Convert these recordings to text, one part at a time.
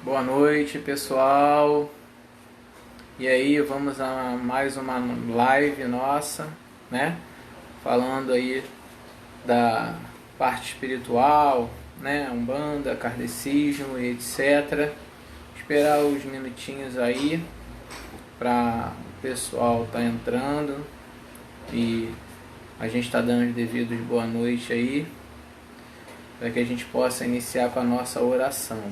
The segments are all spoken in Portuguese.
Boa noite, pessoal. E aí, vamos a mais uma live nossa, né? Falando aí da parte espiritual, né? Umbanda, kardecismo e etc. Esperar uns minutinhos aí para o pessoal tá entrando e a gente está dando os devidos boa noite aí, para que a gente possa iniciar com a nossa oração.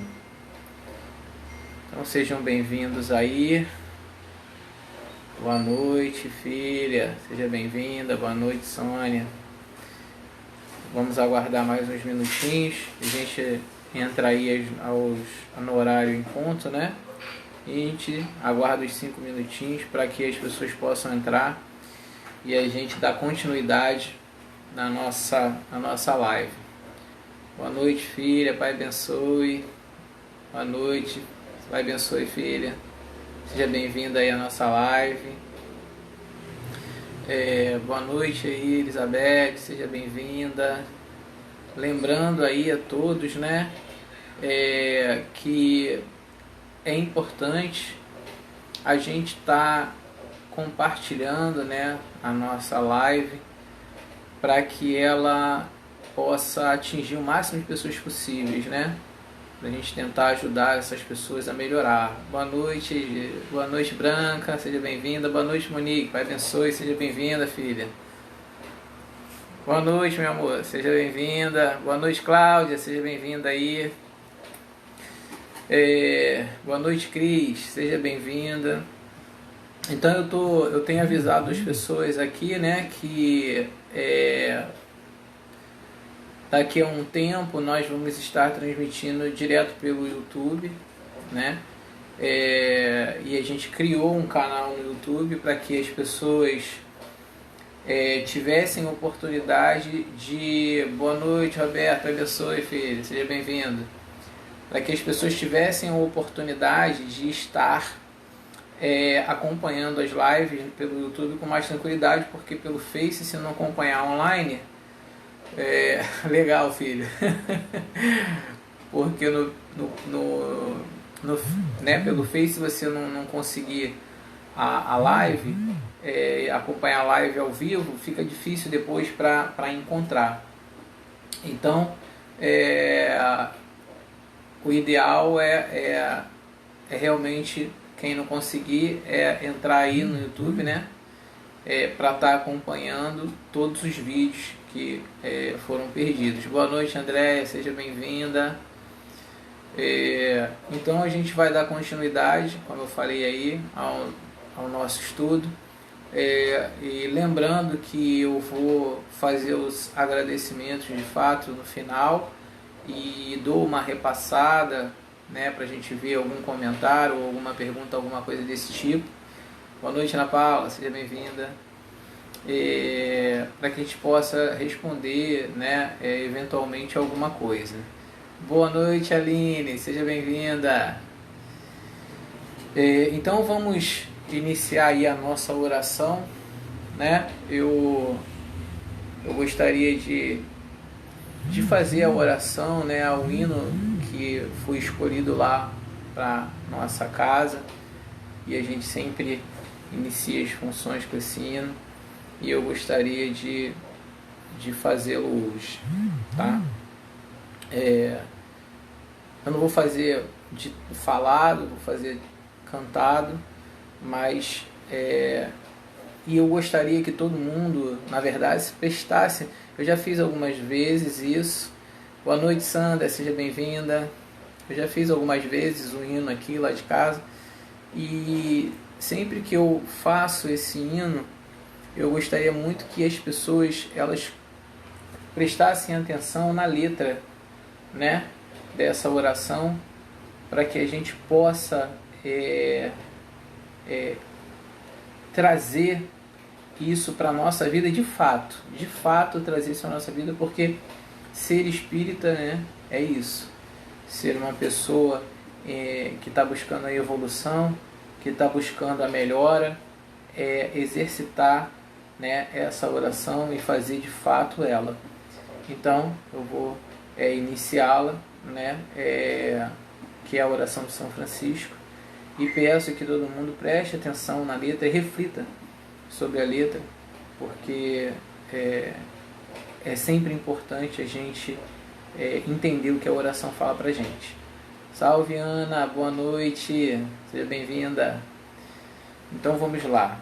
Então sejam bem-vindos aí. Boa noite, filha. Seja bem-vinda. Boa noite, Sônia. Vamos aguardar mais uns minutinhos. A gente entra aí no horário em ponto, né? E a gente aguarda os 5 minutinhos para que as pessoas possam entrar e a gente dá continuidade na nossa live. Boa noite, filha. Pai abençoe. Boa noite. Pai abençoe, filha. Seja bem-vinda aí à nossa live. Boa noite aí, Elizabeth. Seja bem-vinda. Lembrando aí a todos, né, que é importante a gente estar compartilhando, né, a nossa live para que ela possa atingir o máximo de pessoas possíveis, né? Para a gente tentar ajudar essas pessoas a melhorar. Boa noite Branca, seja bem-vinda. Boa noite, Monique, Pai abençoe, seja bem-vinda, filha. Boa noite, meu amor, seja bem-vinda. Boa noite, Cláudia, seja bem-vinda aí. Boa noite, Cris, seja bem-vinda. Então eu tenho avisado as pessoas aqui, né, que daqui a um tempo nós vamos estar transmitindo direto pelo YouTube, né? E a gente criou um canal no YouTube para que as pessoas tivessem oportunidade de... Boa noite, Roberto, abençoe, filho, seja bem-vindo. Para que as pessoas tivessem a oportunidade de estar acompanhando as lives pelo YouTube com mais tranquilidade, porque pelo Face, se não acompanhar online... legal, filho. Porque pelo Face você não conseguir a live, acompanhar a live ao vivo, fica difícil depois para encontrar. Então, o ideal é realmente, quem não conseguir, entrar aí no YouTube, né? Para estar acompanhando todos os vídeos que foram perdidos. Boa noite, Andréia, seja bem-vinda. Então a gente vai dar continuidade, como eu falei aí, ao nosso estudo. E lembrando que eu vou fazer os agradecimentos de fato no final e dou uma repassada, né, para a gente ver algum comentário ou alguma pergunta, alguma coisa desse tipo. Boa noite, Ana Paula, seja bem-vinda. Para que a gente possa responder, né, eventualmente alguma coisa. Boa noite, Aline, seja bem-vinda. Então vamos iniciar aí a nossa oração, né? Eu gostaria de fazer a oração, né, ao hino que foi escolhido lá para nossa casa, e a gente sempre inicia as funções com esse hino, e eu gostaria de fazê-lo hoje, tá? Eu não vou fazer falado, vou fazer cantado, mas e eu gostaria que todo mundo, na verdade, se prestasse. Eu já fiz algumas vezes isso. Boa noite, Sandra, seja bem-vinda. Eu já fiz algumas vezes o hino aqui lá de casa, e sempre que eu faço esse hino, eu gostaria muito que as pessoas elas prestassem atenção na letra, né, dessa oração, para que a gente possa trazer isso para a nossa vida de fato trazer isso para a nossa vida, porque ser espírita, né, é isso, ser uma pessoa que está buscando a evolução, que está buscando a melhora, exercitar, né, essa oração e fazer de fato ela. Então eu vou iniciá-la, né, que é a oração de São Francisco, e peço que todo mundo preste atenção na letra e reflita sobre a letra, porque é sempre importante a gente entender o que a oração fala pra gente. Salve, Ana, boa noite, seja bem-vinda. Então vamos lá.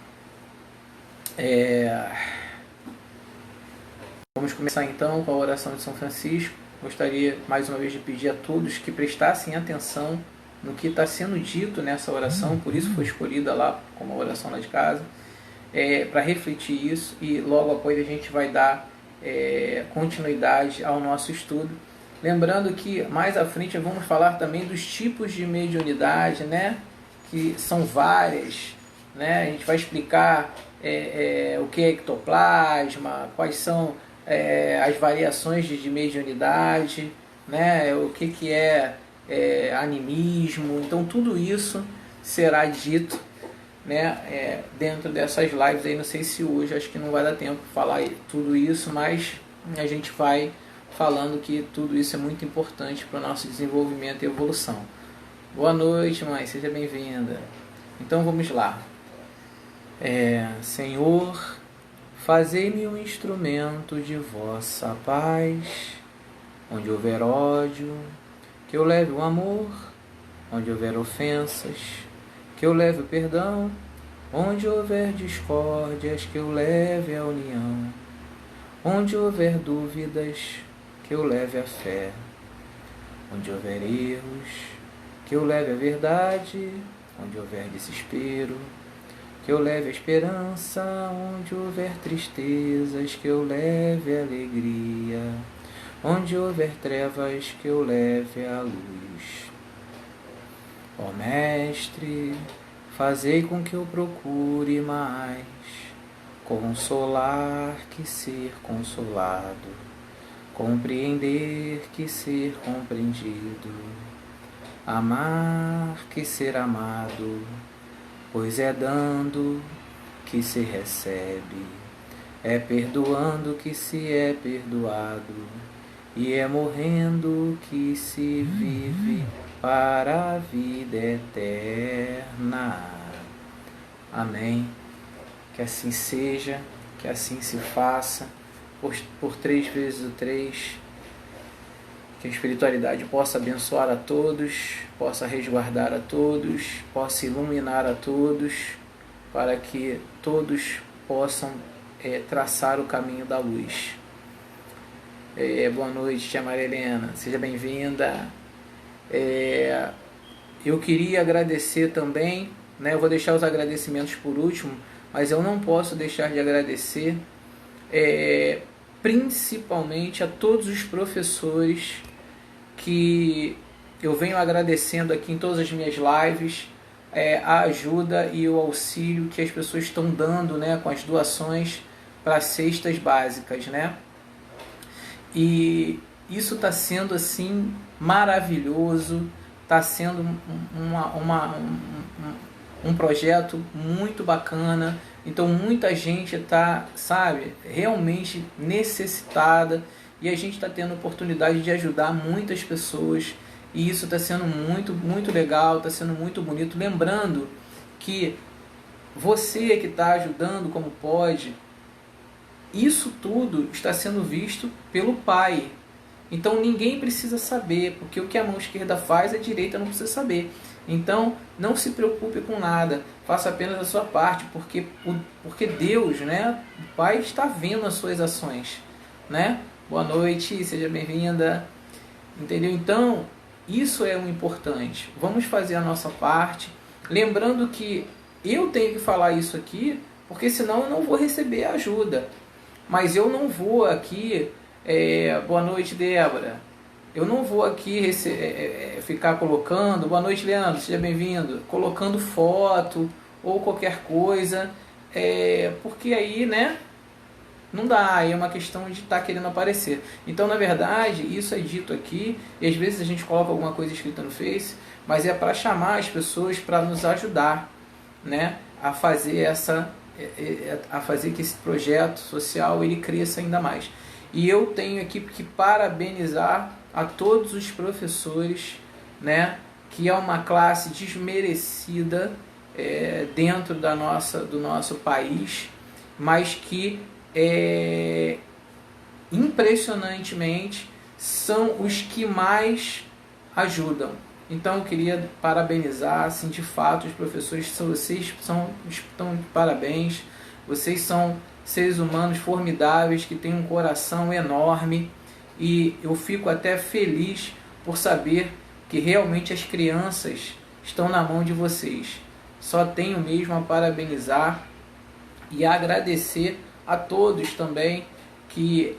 Vamos começar então com a oração de São Francisco. Gostaria mais uma vez de pedir a todos que prestassem atenção no que está sendo dito nessa oração, por isso foi escolhida lá como a oração lá de casa, para refletir isso, e logo após a gente vai dar continuidade ao nosso estudo. Lembrando que mais à frente vamos falar também dos tipos de mediunidade, né? Que são várias, né? A gente vai explicar o que é ectoplasma, quais são as variações de mediunidade, né? O que é animismo. Então tudo isso será dito, né, dentro dessas lives aí. Não sei se hoje, acho que não vai dar tempo de falar tudo isso, mas a gente vai falando que tudo isso é muito importante para o nosso desenvolvimento e evolução. Boa noite, mãe, seja bem-vinda. Então vamos lá. Senhor, fazei-me um instrumento de vossa paz, onde houver ódio, que eu leve o amor, onde houver ofensas, que eu leve o perdão, onde houver discórdias, que eu leve a união, onde houver dúvidas, que eu leve a fé, onde houver erros, que eu leve a verdade, onde houver desespero, que eu leve a esperança, onde houver tristezas, que eu leve a alegria, onde houver trevas, que eu leve a luz. Ó Mestre, fazei com que eu procure mais consolar que ser consolado, compreender que ser compreendido, amar que ser amado, pois é dando que se recebe, é perdoando que se é perdoado, e é morrendo que se vive para a vida eterna. Amém. Que assim seja, que assim se faça, por 3 vezes o 3, que a espiritualidade possa abençoar a todos, possa resguardar a todos, possa iluminar a todos, para que todos possam traçar o caminho da luz. Boa noite, tia Maria Helena, seja bem-vinda. Eu queria agradecer também, né, eu vou deixar os agradecimentos por último, mas eu não posso deixar de agradecer principalmente a todos os professores que eu venho agradecendo aqui em todas as minhas lives, a ajuda e o auxílio que as pessoas estão dando, né, com as doações para cestas básicas, né? E isso está sendo assim maravilhoso, está sendo um projeto muito bacana. Então muita gente está, sabe, realmente necessitada, e a gente está tendo a oportunidade de ajudar muitas pessoas, e isso está sendo muito, muito legal, está sendo muito bonito. Lembrando que você que está ajudando como pode, isso tudo está sendo visto pelo Pai. Então ninguém precisa saber, porque o que a mão esquerda faz, a direita não precisa saber. Então não se preocupe com nada, faça apenas a sua parte, porque Deus, né, o Pai, está vendo as suas ações, né? Boa noite, seja bem-vinda. Entendeu? Então isso é o importante. Vamos fazer a nossa parte, lembrando que eu tenho que falar isso aqui, porque senão eu não vou receber ajuda. Mas eu não vou aqui, boa noite, Débora, eu não vou aqui ficar colocando, boa noite, Leandro, seja bem-vindo, colocando foto ou qualquer coisa, porque aí, né, não dá, aí é uma questão de estar querendo aparecer. Então, na verdade, isso é dito aqui, e às vezes a gente coloca alguma coisa escrita no Face, mas é para chamar as pessoas para nos ajudar, né, a fazer que esse projeto social ele cresça ainda mais. E eu tenho aqui que parabenizar a todos os professores, né, que é uma classe desmerecida dentro do nosso país, mas que impressionantemente são os que mais ajudam. Então eu queria parabenizar, assim, de fato, os professores, vocês estão de parabéns, vocês são seres humanos formidáveis, que têm um coração enorme, e eu fico até feliz por saber que realmente as crianças estão na mão de vocês. Só tenho mesmo a parabenizar e agradecer a todos também que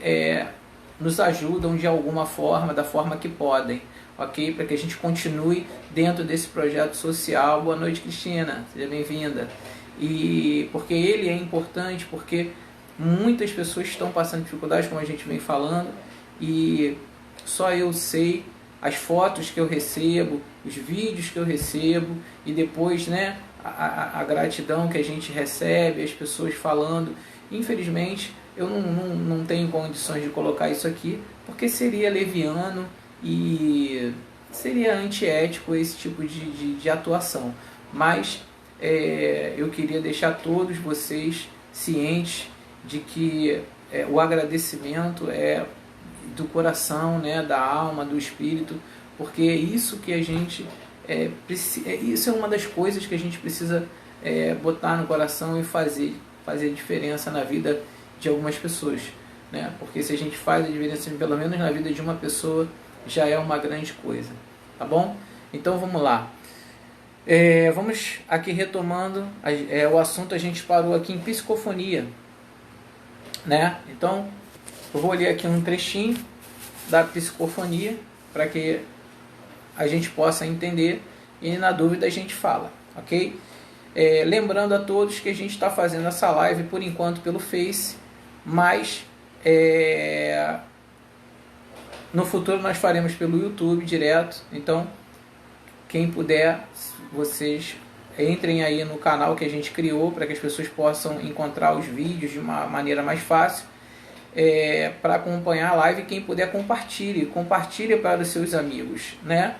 nos ajudam de alguma forma, da forma que podem, ok? Para que a gente continue dentro desse projeto social. Boa noite, Cristina, seja bem-vinda. E porque ele é importante, porque muitas pessoas estão passando dificuldades, como a gente vem falando, e só eu sei as fotos que eu recebo, os vídeos que eu recebo, e depois, né, a gratidão que a gente recebe, as pessoas falando. Infelizmente, eu não tenho condições de colocar isso aqui, porque seria leviano e seria antiético esse tipo de atuação. Mas eu queria deixar todos vocês cientes de que o agradecimento é do coração, né, da alma, do espírito, porque é isso que a gente isso é uma das coisas que a gente precisa botar no coração e fazer diferença na vida de algumas pessoas, né? Porque se a gente faz a diferença pelo menos na vida de uma pessoa, já é uma grande coisa, tá bom? Então vamos lá. Vamos aqui retomando o assunto. A gente parou aqui em psicofonia, né? Então eu vou ler aqui um trechinho da psicofonia para que a gente possa entender, e na dúvida a gente fala, ok? Lembrando a todos que a gente está fazendo essa live por enquanto pelo Face, mas no futuro nós faremos pelo YouTube direto. Então quem puder, vocês entrem aí no canal que a gente criou para que as pessoas possam encontrar os vídeos de uma maneira mais fácil, para acompanhar a live. Quem puder, compartilhe para os seus amigos, né?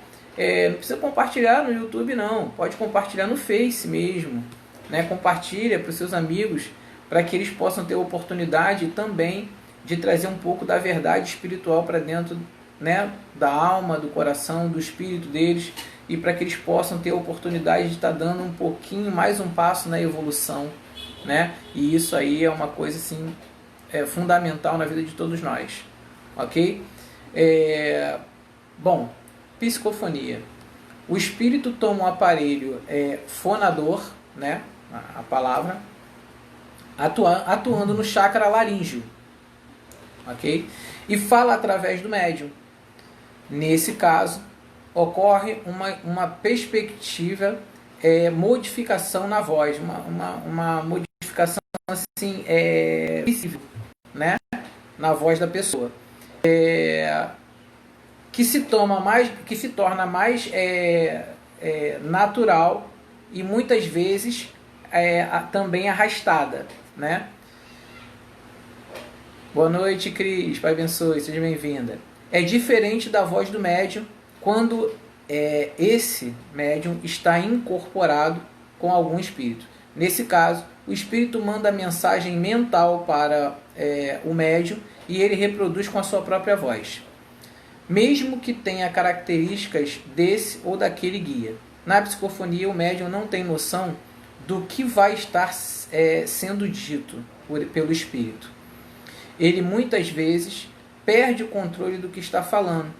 Não precisa compartilhar no YouTube não, pode compartilhar no Face mesmo, né? Compartilha para os seus amigos, para que eles possam ter a oportunidade também de trazer um pouco da verdade espiritual para dentro, né, da alma, do coração, do espírito deles, e para que eles possam ter a oportunidade de estar dando um pouquinho, mais um passo na evolução, né? E isso aí é uma coisa assim, fundamental na vida de todos nós, ok? Bom, psicofonia. O espírito toma um aparelho fonador, né, a palavra, atuando no chakra laríngeo, ok? E fala através do médium. Nesse caso, ocorre uma perspectiva, modificação na voz, uma modificação assim, visível, né, na voz da pessoa, que se torna mais natural e muitas vezes também arrastada, né? Boa noite, Cris, Pai abençoe, seja bem-vinda. É diferente da voz do médium quando esse médium está incorporado com algum espírito. Nesse caso, o espírito manda mensagem mental para o médium e ele reproduz com a sua própria voz, mesmo que tenha características desse ou daquele guia. Na psicofonia, o médium não tem noção do que vai estar sendo dito pelo espírito. Ele muitas vezes perde o controle do que está falando.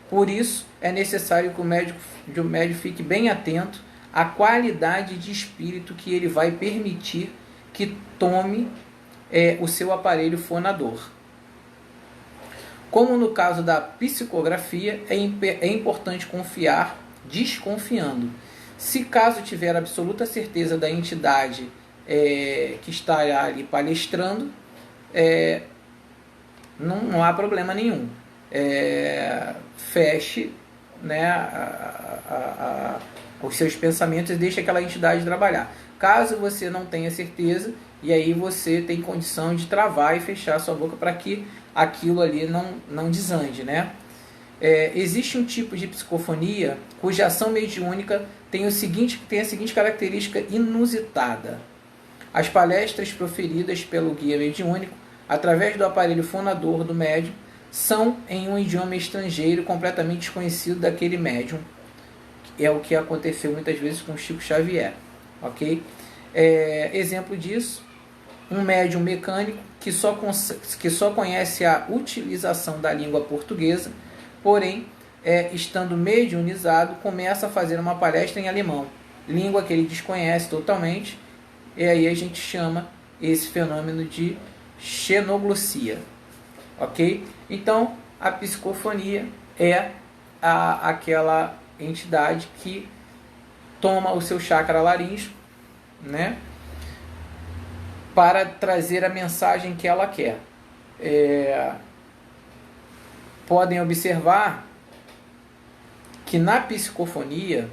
Por isso, é necessário que o médium fique bem atento à qualidade de espírito que ele vai permitir que tome o seu aparelho fonador. Como no caso da psicografia, é importante confiar desconfiando. Se caso tiver absoluta certeza da entidade que está ali palestrando, não há problema nenhum. Feche, né, os seus pensamentos e deixe aquela entidade trabalhar. Caso você não tenha certeza, e aí você tem condição de travar e fechar a sua boca para que aquilo ali não desande, né? Existe um tipo de psicofonia cuja ação mediúnica tem a seguinte característica inusitada. As palestras proferidas pelo guia mediúnico, através do aparelho fonador do médium, são em um idioma estrangeiro completamente desconhecido daquele médium. É o que aconteceu muitas vezes com Chico Xavier. Ok? Exemplo disso, um médium mecânico que só conhece a utilização da língua portuguesa, porém, estando mediunizado, começa a fazer uma palestra em alemão, língua que ele desconhece totalmente, e aí a gente chama esse fenômeno de xenoglossia. Ok? Então, a psicofonia é aquela entidade que toma o seu chakra laríngeo, né, para trazer a mensagem que ela quer. Podem observar que na psicofonia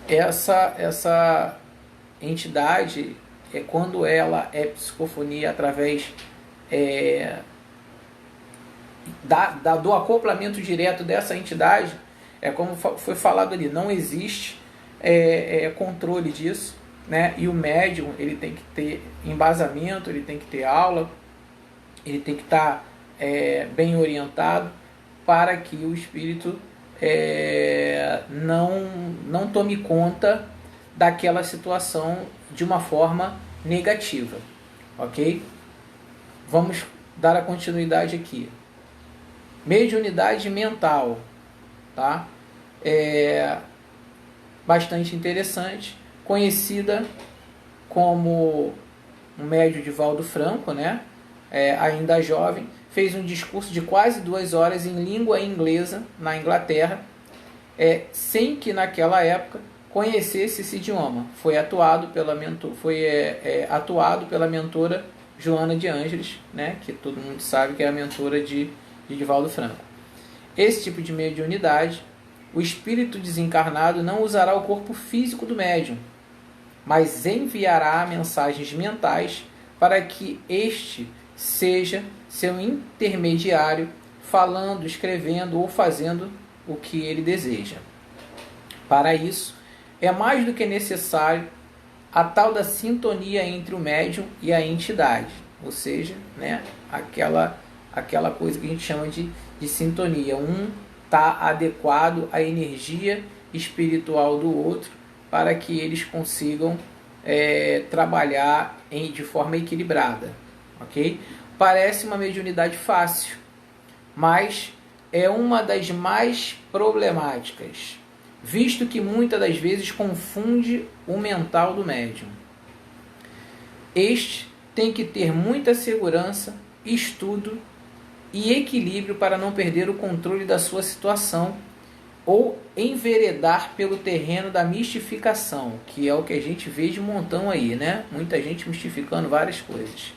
essa entidade, quando ela é psicofonia através do acoplamento direto dessa entidade, como foi falado ali, não existe controle disso, né? E o médium, ele tem que ter embasamento, ele tem que ter aula, ele tem que estar bem orientado para que o espírito não tome conta daquela situação de uma forma negativa. Ok? Vamos dar a continuidade aqui. Mediunidade mental, tá? Bastante interessante, conhecida como o médium Divaldo Franco, né? Ainda jovem, fez um discurso de quase 2 horas em língua inglesa na Inglaterra, sem que naquela época conhecesse esse idioma. Foi atuado pela mentora Joana de Ângeles, né? Que todo mundo sabe que é a mentora de Divaldo Franco. Esse tipo de mediunidade, o espírito desencarnado não usará o corpo físico do médium, mas enviará mensagens mentais para que este seja seu intermediário, falando, escrevendo ou fazendo o que ele deseja. Para isso, é mais do que necessário a tal da sintonia entre o médium e a entidade, ou seja, né, aquela coisa que a gente chama de sintonia. Um está adequado à energia espiritual do outro para que eles consigam trabalhar de forma equilibrada. Ok? Parece uma mediunidade fácil, mas é uma das mais problemáticas, visto que muitas das vezes confunde o mental do médium. Este tem que ter muita segurança, estudo e equilíbrio para não perder o controle da sua situação ou enveredar pelo terreno da mistificação, que é o que a gente vê de montão aí, né? Muita gente mistificando várias coisas.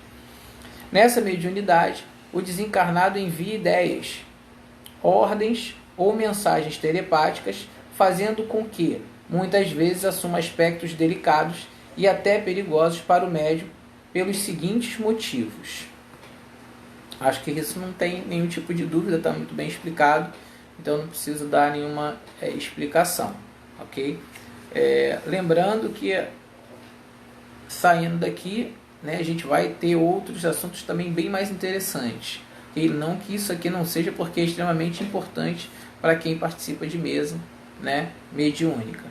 Nessa mediunidade, o desencarnado envia ideias, ordens ou mensagens telepáticas, fazendo com que, muitas vezes, assuma aspectos delicados e até perigosos para o médium pelos seguintes motivos. Acho que isso não tem nenhum tipo de dúvida, está muito bem explicado, então não preciso dar nenhuma explicação, ok? Lembrando que, saindo daqui, né, a gente vai ter outros assuntos também bem mais interessantes. E não que isso aqui não seja, porque é extremamente importante para quem participa de mesa, né, mediúnica.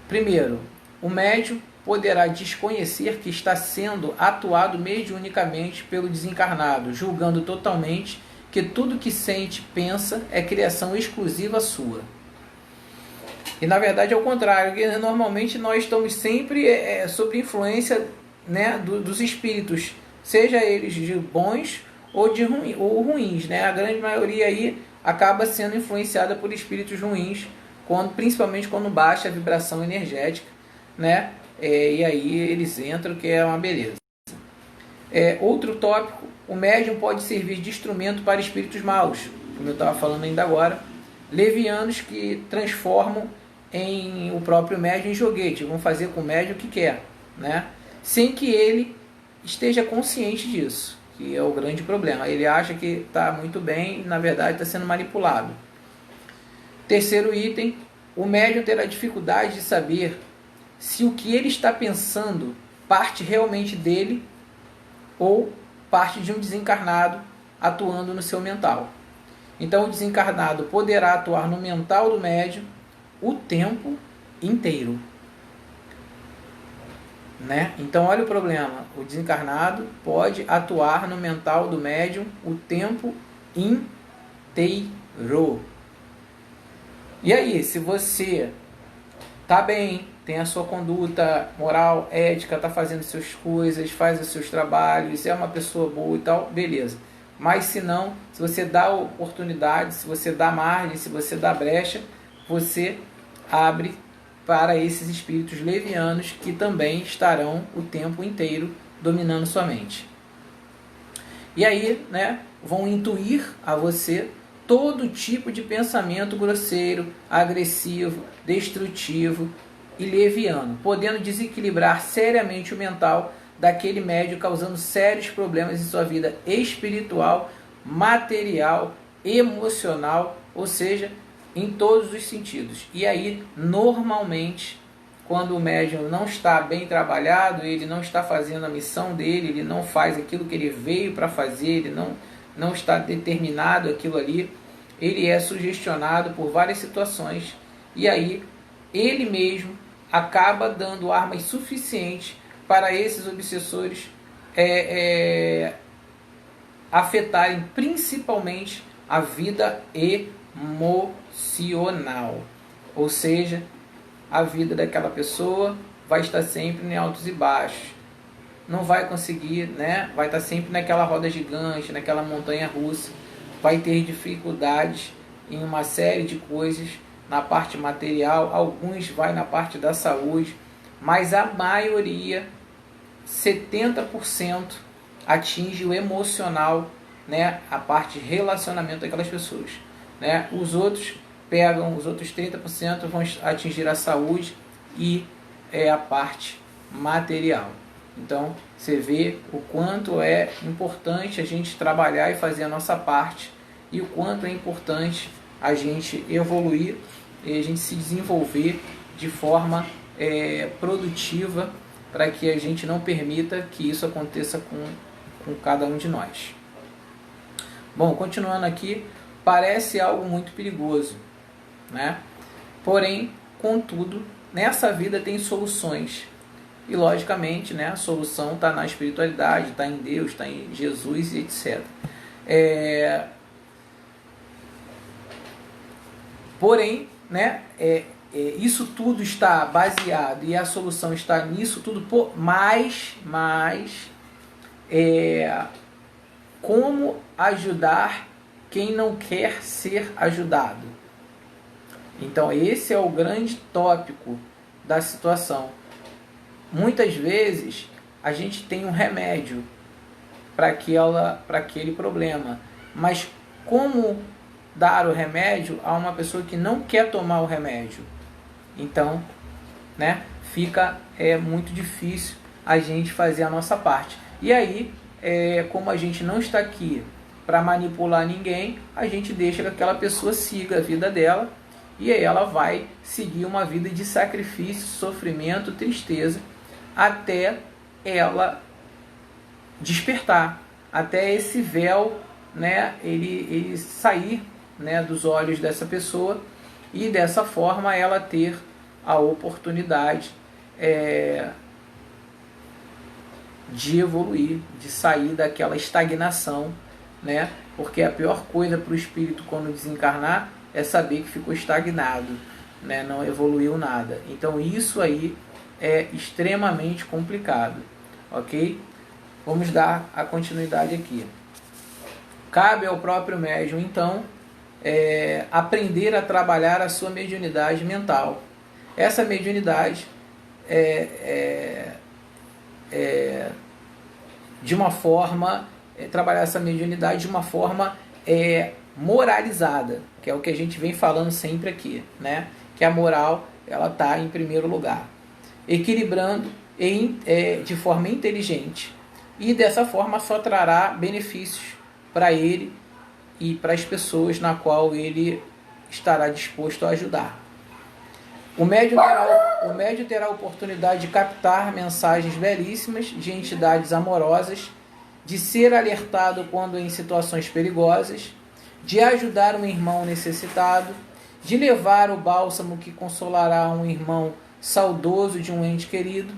Primeiro, o médium poderá desconhecer que está sendo atuado mediunicamente pelo desencarnado, julgando totalmente que tudo que sente, pensa, é criação exclusiva sua. E na verdade é o contrário, que normalmente nós estamos sempre sob influência, né, dos espíritos, seja eles de bons ou ruins, né? A grande maioria aí acaba sendo influenciada por espíritos ruins, principalmente quando baixa a vibração energética, né? E aí eles entram, que é uma beleza. Outro tópico, o médium pode servir de instrumento para espíritos maus, como eu estava falando ainda agora, levianos que transformam o próprio médium em joguete, vão fazer com o médium o que quer, né? Sem que ele esteja consciente disso. que é o grande problema. Ele acha que está muito bem e na verdade está sendo manipulado. Terceiro item, o médium terá dificuldade de saber se o que ele está pensando parte realmente dele ou parte de um desencarnado atuando no seu mental. Então o desencarnado poderá atuar no mental do médium o tempo inteiro. Né? Então olha o problema, o desencarnado pode atuar no mental do médium o tempo inteiro. E aí, se você tá bem, tem a sua conduta moral, ética, tá fazendo suas coisas, faz os seus trabalhos, é uma pessoa boa e tal, beleza. Mas se não, se você dá oportunidade, se você dá margem, se você dá brecha, você abre para esses espíritos levianos que também estarão o tempo inteiro dominando sua mente. E aí, né, vão intuir a você todo tipo de pensamento grosseiro, agressivo, destrutivo e leviano, podendo desequilibrar seriamente o mental daquele médium, causando sérios problemas em sua vida espiritual, material, emocional, ou seja, em todos os sentidos. E aí, normalmente, quando o médium não está bem trabalhado, ele não está fazendo a missão dele, ele não faz aquilo que ele veio para fazer, ele não está determinado aquilo ali, ele é sugestionado por várias situações e aí ele mesmo acaba dando armas suficientes para esses obsessores afetarem principalmente a vida emocional, ou seja, a vida daquela pessoa vai estar sempre em altos e baixos, não vai conseguir, né? Vai estar sempre naquela roda gigante, naquela montanha russa, vai ter dificuldades em uma série de coisas, na parte material, alguns vai na parte da saúde, mas a maioria, 70%, atinge o emocional, né? A parte de relacionamento daquelas pessoas, né? Os outros 30% vão atingir a saúde e a parte material. Então, você vê o quanto é importante a gente trabalhar e fazer a nossa parte e o quanto é importante a gente evoluir e a gente se desenvolver de forma produtiva para que a gente não permita que isso aconteça com cada um de nós. Bom, continuando aqui, parece algo muito perigoso, né? Porém, contudo, nessa vida tem soluções. E logicamente, né, a solução está na espiritualidade, está em Deus, está em Jesus e etc. Porém, né, isso tudo está baseado e a solução está nisso tudo, mas como ajudar quem não quer ser ajudado? Então esse é o grande tópico da situação. Muitas vezes a gente tem um remédio para aquele problema, mas como dar o remédio a uma pessoa que não quer tomar o remédio? Então, né, fica muito difícil a gente fazer a nossa parte. E aí, como a gente não está aqui para manipular ninguém, a gente deixa que aquela pessoa siga a vida dela e aí ela vai seguir uma vida de sacrifício, sofrimento, tristeza, até ela despertar, até esse véu, né, ele sair, né, dos olhos dessa pessoa e dessa forma ela ter a oportunidade de evoluir, de sair daquela estagnação, né? Porque a pior coisa para o espírito quando desencarnar é saber que ficou estagnado, né? Não evoluiu nada. Então isso aí é extremamente complicado, ok? Vamos dar a continuidade aqui. Cabe ao próprio médium, então, aprender a trabalhar a sua mediunidade mental. Essa mediunidade de uma forma, trabalhar essa mediunidade de uma forma moralizada, que é o que a gente vem falando sempre aqui, né? Que a moral ela está em primeiro lugar, equilibrando de forma inteligente e dessa forma só trará benefícios para ele e para as pessoas na qual ele estará disposto a ajudar. O médium terá a oportunidade de captar mensagens belíssimas de entidades amorosas, de ser alertado quando em situações perigosas, de ajudar um irmão necessitado, de levar o bálsamo que consolará um irmão saudoso de um ente querido,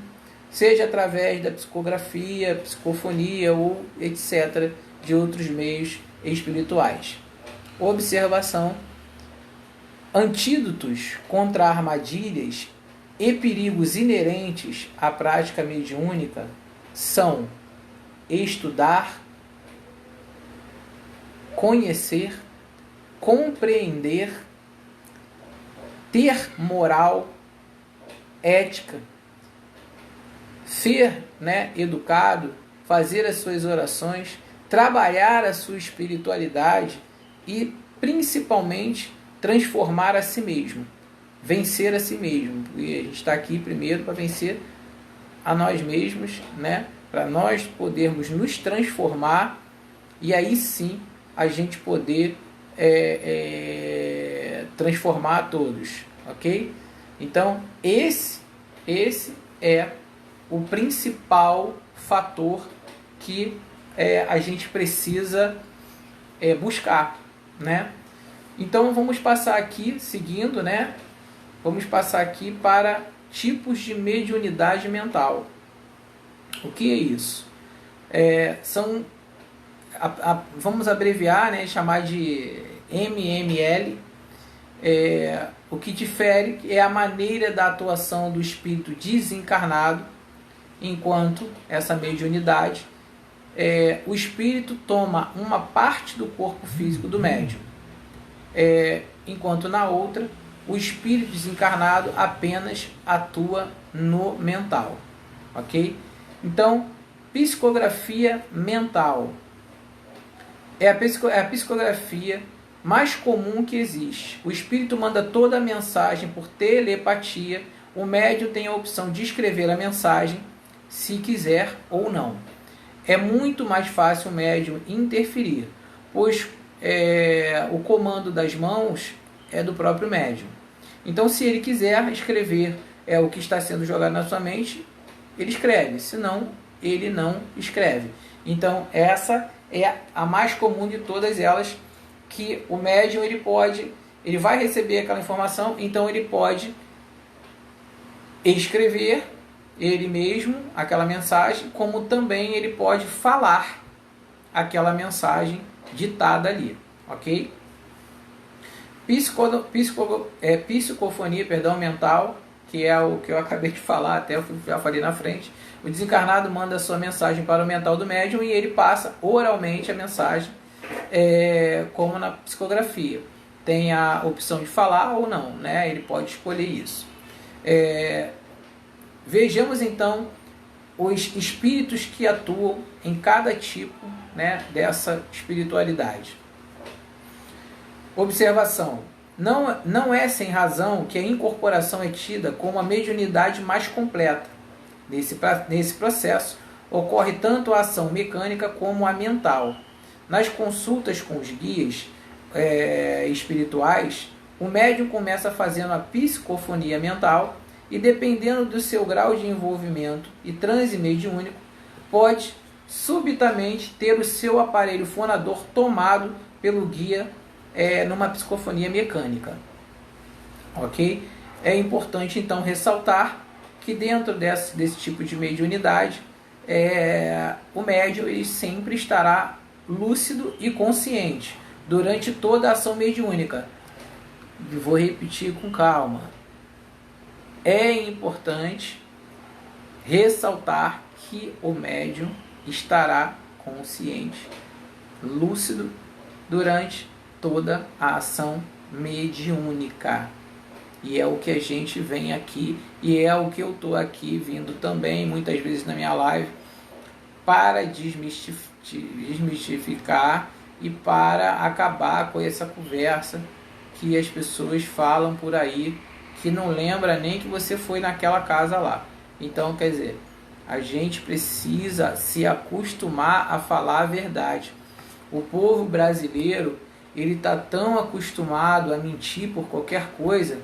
seja através da psicografia, psicofonia ou etc., de outros meios espirituais. Observação: antídotos contra armadilhas e perigos inerentes à prática mediúnica são estudar, conhecer, compreender, ter moral, ética, ser educado, fazer as suas orações, trabalhar a sua espiritualidade e, principalmente, transformar a si mesmo, vencer a si mesmo. E a gente está aqui primeiro para vencer a nós mesmos, para nós podermos nos transformar e aí sim a gente poder transformar a todos, ok? Então esse é o principal fator que a gente precisa buscar, Então vamos passar aqui, seguindo, vamos passar aqui para tipos de mediunidade mental. O que é isso? Vamos abreviar, chamar de MML. O que difere é a maneira da atuação do espírito desencarnado, enquanto essa mediunidade, o espírito toma uma parte do corpo físico do médium, enquanto na outra, o espírito desencarnado apenas atua no mental, ok? Então, psicografia mental é a psicografia mais comum que existe. O espírito manda toda a mensagem por telepatia. O médium tem a opção de escrever a mensagem, se quiser ou não. É muito mais fácil o médium interferir, pois o comando das mãos é do próprio médium. Então, se ele quiser escrever o que está sendo jogado na sua mente, ele escreve, senão ele não escreve. Então, essa é a mais comum de todas elas, que o médium ele vai receber aquela informação, então ele pode escrever ele mesmo aquela mensagem, como também ele pode falar aquela mensagem ditada ali, ok? Psicofonia mental, que é o que eu acabei de falar, até eu já falei na frente. O desencarnado manda a sua mensagem para o mental do médium e ele passa oralmente a mensagem, como na psicografia. Tem a opção de falar ou não, ele pode escolher isso. Vejamos então os espíritos que atuam em cada tipo dessa espiritualidade. Observação: não é sem razão que a incorporação é tida como a mediunidade mais completa. Nesse processo ocorre tanto a ação mecânica como a mental. Nas consultas com os guias espirituais, o médium começa fazendo a psicofonia mental e, dependendo do seu grau de envolvimento e transe mediúnico, pode subitamente ter o seu aparelho fonador tomado pelo guia numa psicofonia mecânica, ok? É importante então ressaltar que dentro desse tipo de mediunidade, o médium ele sempre estará lúcido e consciente durante toda a ação mediúnica. Vou repetir com calma. É importante ressaltar que o médium estará consciente, lúcido durante toda a ação mediúnica. E é o que a gente vem aqui, e é o que eu estou aqui vindo também, muitas vezes na minha live, para desmistificar e para acabar com essa conversa que as pessoas falam por aí, que não lembra nem que você foi naquela casa lá. Então, quer dizer, A gente precisa se acostumar a falar a verdade. O povo brasileiro, ele está tão acostumado a mentir por qualquer coisa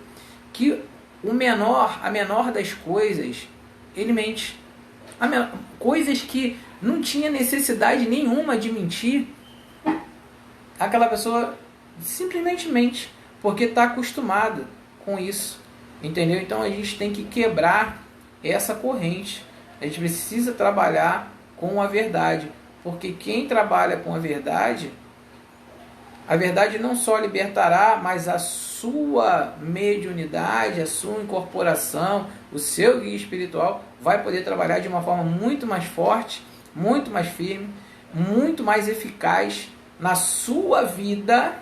que a menor das coisas, ele mente. Coisas que não tinha necessidade nenhuma de mentir, aquela pessoa simplesmente mente, porque está acostumado com isso, entendeu? Então a gente tem que quebrar essa corrente. A gente precisa trabalhar com a verdade, porque quem trabalha com a verdade não só libertará, mas a sua mediunidade, a sua incorporação, o seu guia espiritual vai poder trabalhar de uma forma muito mais forte, muito mais firme, muito mais eficaz na sua vida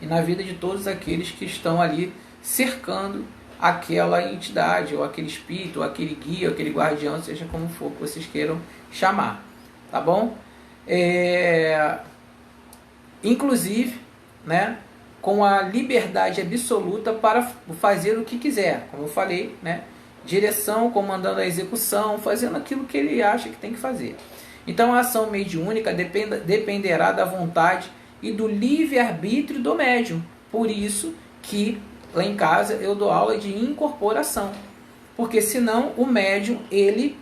e na vida de todos aqueles que estão ali cercando aquela entidade, ou aquele espírito, ou aquele guia, ou aquele guardião, seja como for que vocês queiram chamar, tá bom? Inclusive, né, com a liberdade absoluta para fazer o que quiser, como eu falei, né, direção, comandando a execução, fazendo aquilo que ele acha que tem que fazer. Então a ação mediúnica dependerá da vontade e do livre-arbítrio do médium. Por isso que lá em casa eu dou aula de incorporação, porque senão o médium ele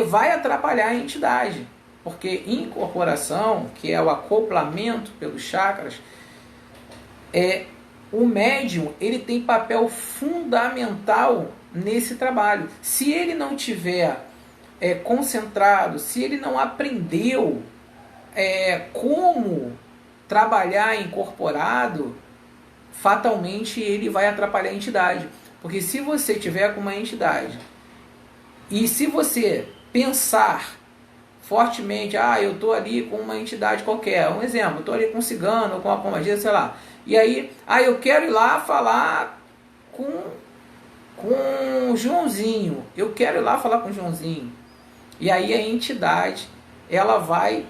vai atrapalhar a entidade, porque incorporação, que é o acoplamento pelos chakras, o médium ele tem papel fundamental nesse trabalho. Se ele não tiver concentrado, se ele não aprendeu como trabalhar incorporado, fatalmente ele vai atrapalhar a entidade. Porque se você tiver com uma entidade e se você pensar fortemente, eu estou ali com uma entidade qualquer, um exemplo, eu estou ali com um cigano ou com uma pombagira, sei lá, e aí, eu quero ir lá falar com o Joãozinho, eu quero ir lá falar com o Joãozinho, e aí a entidade, ela vai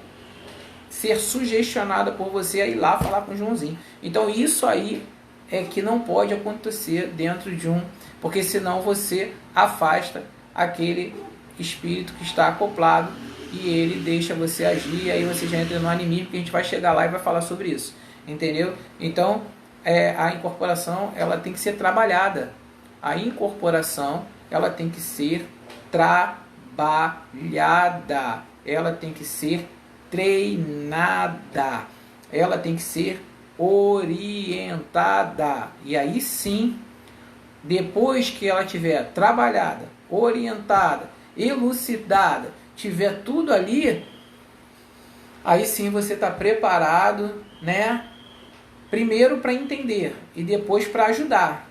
ser sugestionada por você a ir lá falar com o Joãozinho. Então isso aí é que não pode acontecer dentro de porque senão você afasta aquele espírito que está acoplado e ele deixa você agir, e aí você já entra no animismo, que a gente vai chegar lá e vai falar sobre isso, entendeu? Então a incorporação ela tem que ser trabalhada, a incorporação ela tem que ser trabalhada, ela tem que ser treinada, ela tem que ser orientada, e aí sim, depois que ela tiver trabalhada, orientada, elucidada, tiver tudo ali, aí sim você está preparado, né? Primeiro para entender e depois para ajudar,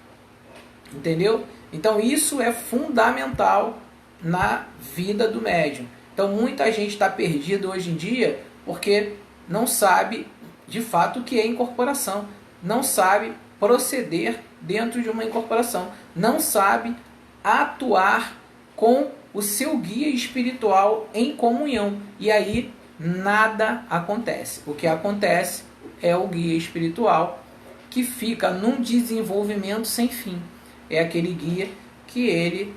entendeu? Então isso é fundamental na vida do médium. Então muita gente está perdida hoje em dia porque não sabe de fato o que é incorporação, não sabe proceder dentro de uma incorporação, não sabe atuar com o seu guia espiritual em comunhão, e aí nada acontece. O que acontece é o guia espiritual que fica num desenvolvimento sem fim. É aquele guia que ele,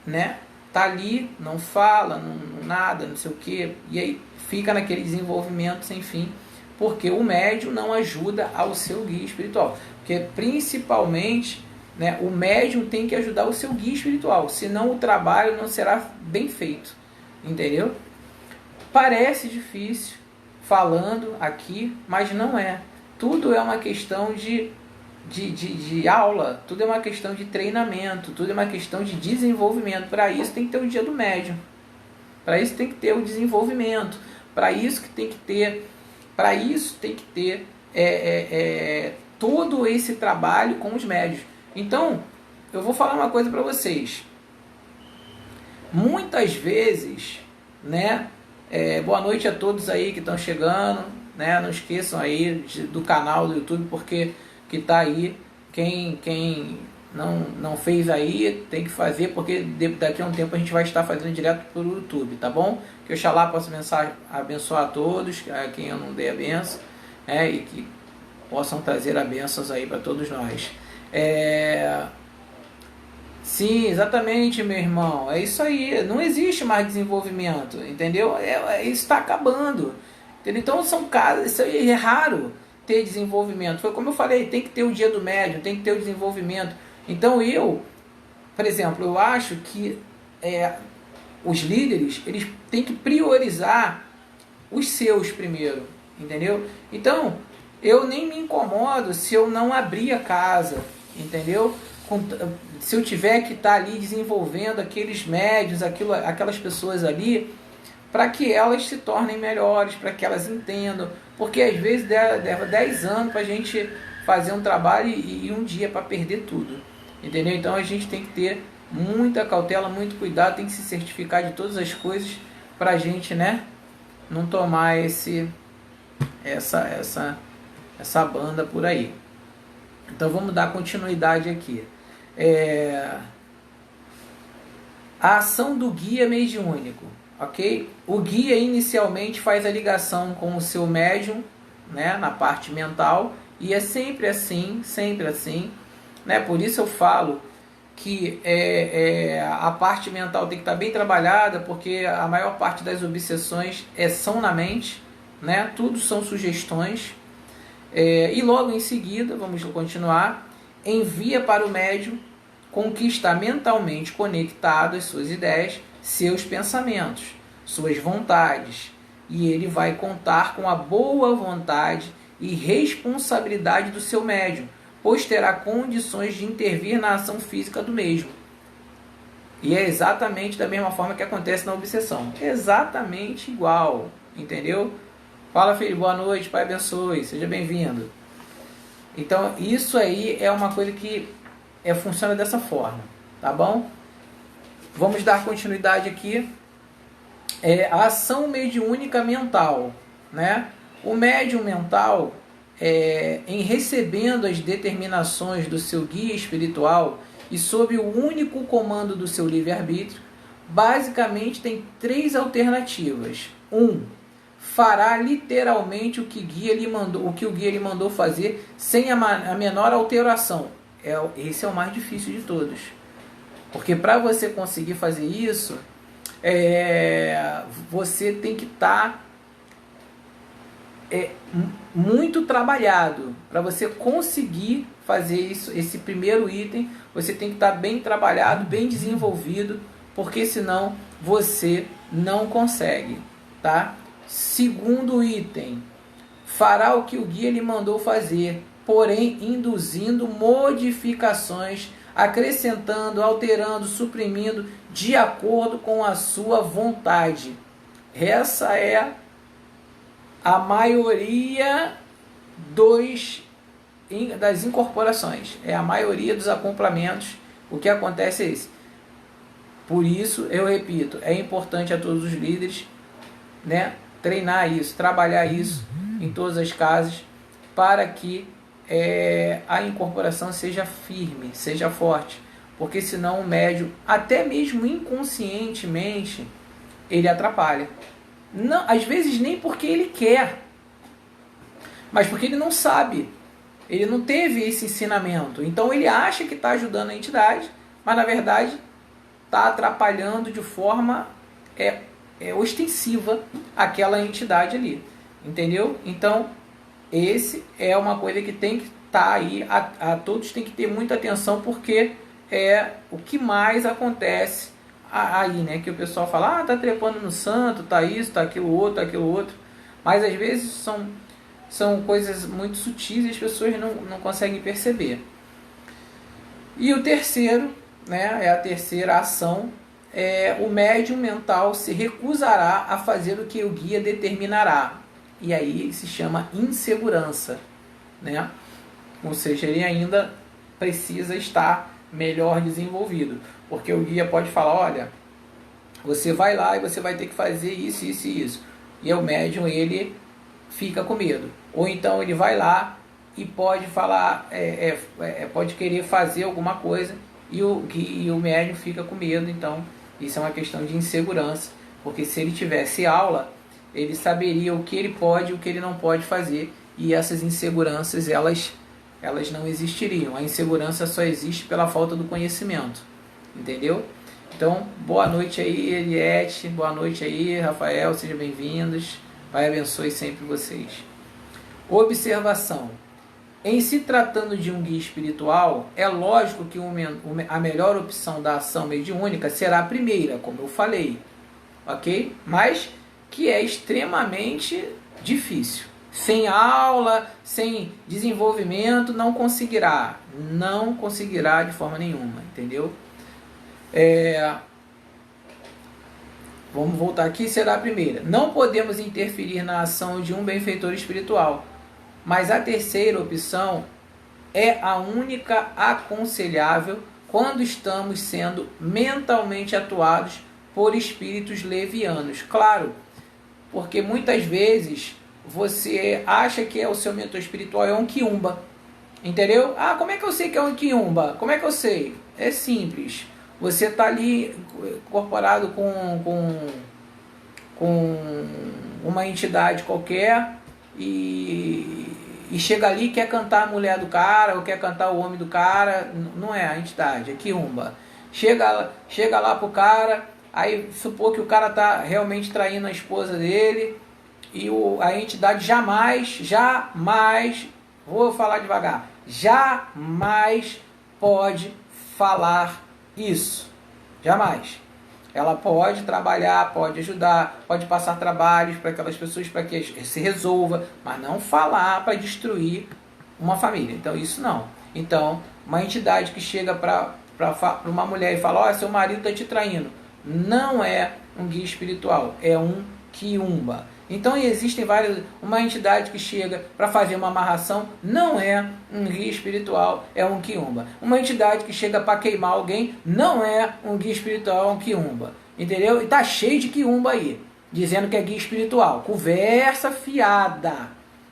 né, tá ali, não fala, não nada, não sei o que, e aí fica naquele desenvolvimento sem fim, porque o médium não ajuda ao seu guia espiritual. Porque principalmente, né, o médium tem que ajudar o seu guia espiritual, senão o trabalho não será bem feito, entendeu? Parece difícil falando aqui, mas não é. Tudo é uma questão de aula, tudo é uma questão de treinamento, tudo é uma questão de desenvolvimento. Para isso tem que ter o dia do médium, para isso tem que ter o desenvolvimento, para isso tem que ter todo esse trabalho com os médios. Então, eu vou falar uma coisa para vocês. Muitas vezes, né? Boa noite a todos aí que estão chegando, né? Não esqueçam aí do canal do YouTube, porque que tá aí, quem não fez aí, tem que fazer, porque daqui a um tempo a gente vai estar fazendo direto pelo YouTube, tá bom? Que Oxalá possa abençoar a todos, a quem eu não dei a benção, e que possam trazer a bênçãos aí para todos nós. Sim, exatamente, meu irmão. É isso aí. Não existe mais desenvolvimento, entendeu? Isso está acabando. Entendeu? Então são casos, isso aí é raro ter desenvolvimento. Foi como eu falei, tem que ter o dia do médium, tem que ter o desenvolvimento. Então por exemplo, eu acho que os líderes, eles têm que priorizar os seus primeiro, entendeu? Então, eu nem me incomodo se eu não abrir a casa, entendeu? Se eu tiver que estar ali desenvolvendo aqueles médios, aquelas pessoas ali, para que elas se tornem melhores, para que elas entendam, porque às vezes leva 10 anos para a gente fazer um trabalho e um dia para perder tudo, entendeu? Então a gente tem que ter muita cautela, muito cuidado, tem que se certificar de todas as coisas para a gente, né, não tomar essa banda por aí. Então vamos dar continuidade aqui. A ação do guia mediúnico, ok? O guia inicialmente faz a ligação com o seu médium, né, na parte mental, e é sempre assim, né? Por isso eu falo que a parte mental tem que estar bem trabalhada, porque a maior parte das obsessões são na mente, né? Tudo são sugestões. E logo em seguida, vamos continuar, envia para o médium com que está mentalmente conectado às suas ideias, seus pensamentos, suas vontades, e ele vai contar com a boa vontade e responsabilidade do seu médium, pois terá condições de intervir na ação física do mesmo. E é exatamente da mesma forma que acontece na obsessão. Exatamente igual, entendeu? Fala, filho, boa noite, pai abençoe, seja bem-vindo. Então, isso aí é uma coisa que funciona dessa forma, tá bom? Vamos dar continuidade aqui. A ação mediúnica mental, né? O médium mental, em recebendo as determinações do seu guia espiritual e sob o único comando do seu livre-arbítrio, basicamente tem 3 alternativas. 1. Fará literalmente o que o guia lhe mandou fazer sem a menor alteração. Esse é o mais difícil de todos. Porque para você conseguir fazer isso, você tem que estar muito trabalhado. Para você conseguir fazer isso, esse primeiro item, você tem que estar bem trabalhado, bem desenvolvido, porque senão você não consegue, tá? Segundo item, fará o que o guia lhe mandou fazer, porém induzindo modificações, acrescentando, alterando, suprimindo, de acordo com a sua vontade. Essa é a maioria das incorporações, é a maioria dos acoplamentos. O que acontece é isso. Por isso, eu repito, é importante a todos os líderes, né, treinar isso, trabalhar isso em todas as casas, para que a incorporação seja firme, seja forte, porque senão o médium, até mesmo inconscientemente, ele atrapalha. Não, às vezes nem porque ele quer, mas porque ele não sabe, ele não teve esse ensinamento, então ele acha que está ajudando a entidade, mas na verdade está atrapalhando de forma ostensiva aquela entidade ali, entendeu? Então esse é uma coisa que tem que estar aí, a todos tem que ter muita atenção, porque é o que mais acontece aí, né? Que o pessoal fala, tá trepando no santo, tá isso, tá aquilo outro, mas às vezes são coisas muito sutis e as pessoas não conseguem perceber. E o terceiro, né, a terceira ação, o médium mental se recusará a fazer o que o guia determinará. E aí se chama insegurança, né? Ou seja, ele ainda precisa estar melhor desenvolvido, porque o guia pode falar, olha, você vai lá e você vai ter que fazer isso, isso e isso. E o médium, ele fica com medo. Ou então ele vai lá e pode falar, pode querer fazer alguma coisa e o médium fica com medo. Então isso é uma questão de insegurança, porque se ele tivesse aula, ele saberia o que ele pode e o que ele não pode fazer, e essas inseguranças elas não existiriam. A insegurança só existe pela falta do conhecimento, entendeu? Então, boa noite aí, Eliette, boa noite aí, Rafael, sejam bem-vindos, Pai abençoe sempre vocês. Observação: em se tratando de um guia espiritual, é lógico que a melhor opção da ação mediúnica será a primeira, como eu falei, ok? Mas que é extremamente difícil. Sem aula, sem desenvolvimento, não conseguirá de forma nenhuma, entendeu? Vamos voltar aqui, será a primeira. Não podemos interferir na ação de um benfeitor espiritual, mas a terceira opção é a única aconselhável quando estamos sendo mentalmente atuados por espíritos levianos. Claro, porque muitas vezes você acha que o seu mentor espiritual é um quiumba, entendeu? Ah, como é que eu sei que é um quiumba? Como é que eu sei? É simples. Você está ali incorporado com uma entidade qualquer e chega ali e quer cantar a mulher do cara ou quer cantar o homem do cara. Não é a entidade, é quiumba. Chega lá pro cara, aí supor que o cara está realmente traindo a esposa dele e a entidade jamais, vou falar devagar, jamais pode falar isso, jamais. Ela pode trabalhar, pode ajudar, pode passar trabalhos para aquelas pessoas para que se resolva, mas não falar para destruir uma família. Então isso não. Então uma entidade que chega para uma mulher e fala: ó, seu marido está te traindo, não é um guia espiritual, é um quiumba. Então existem uma entidade que chega para fazer uma amarração, não é um guia espiritual, é um quiumba. Uma entidade que chega para queimar alguém, não é um guia espiritual, é um quiumba. Entendeu? E tá cheio de quiumba aí, dizendo que é guia espiritual. Conversa fiada.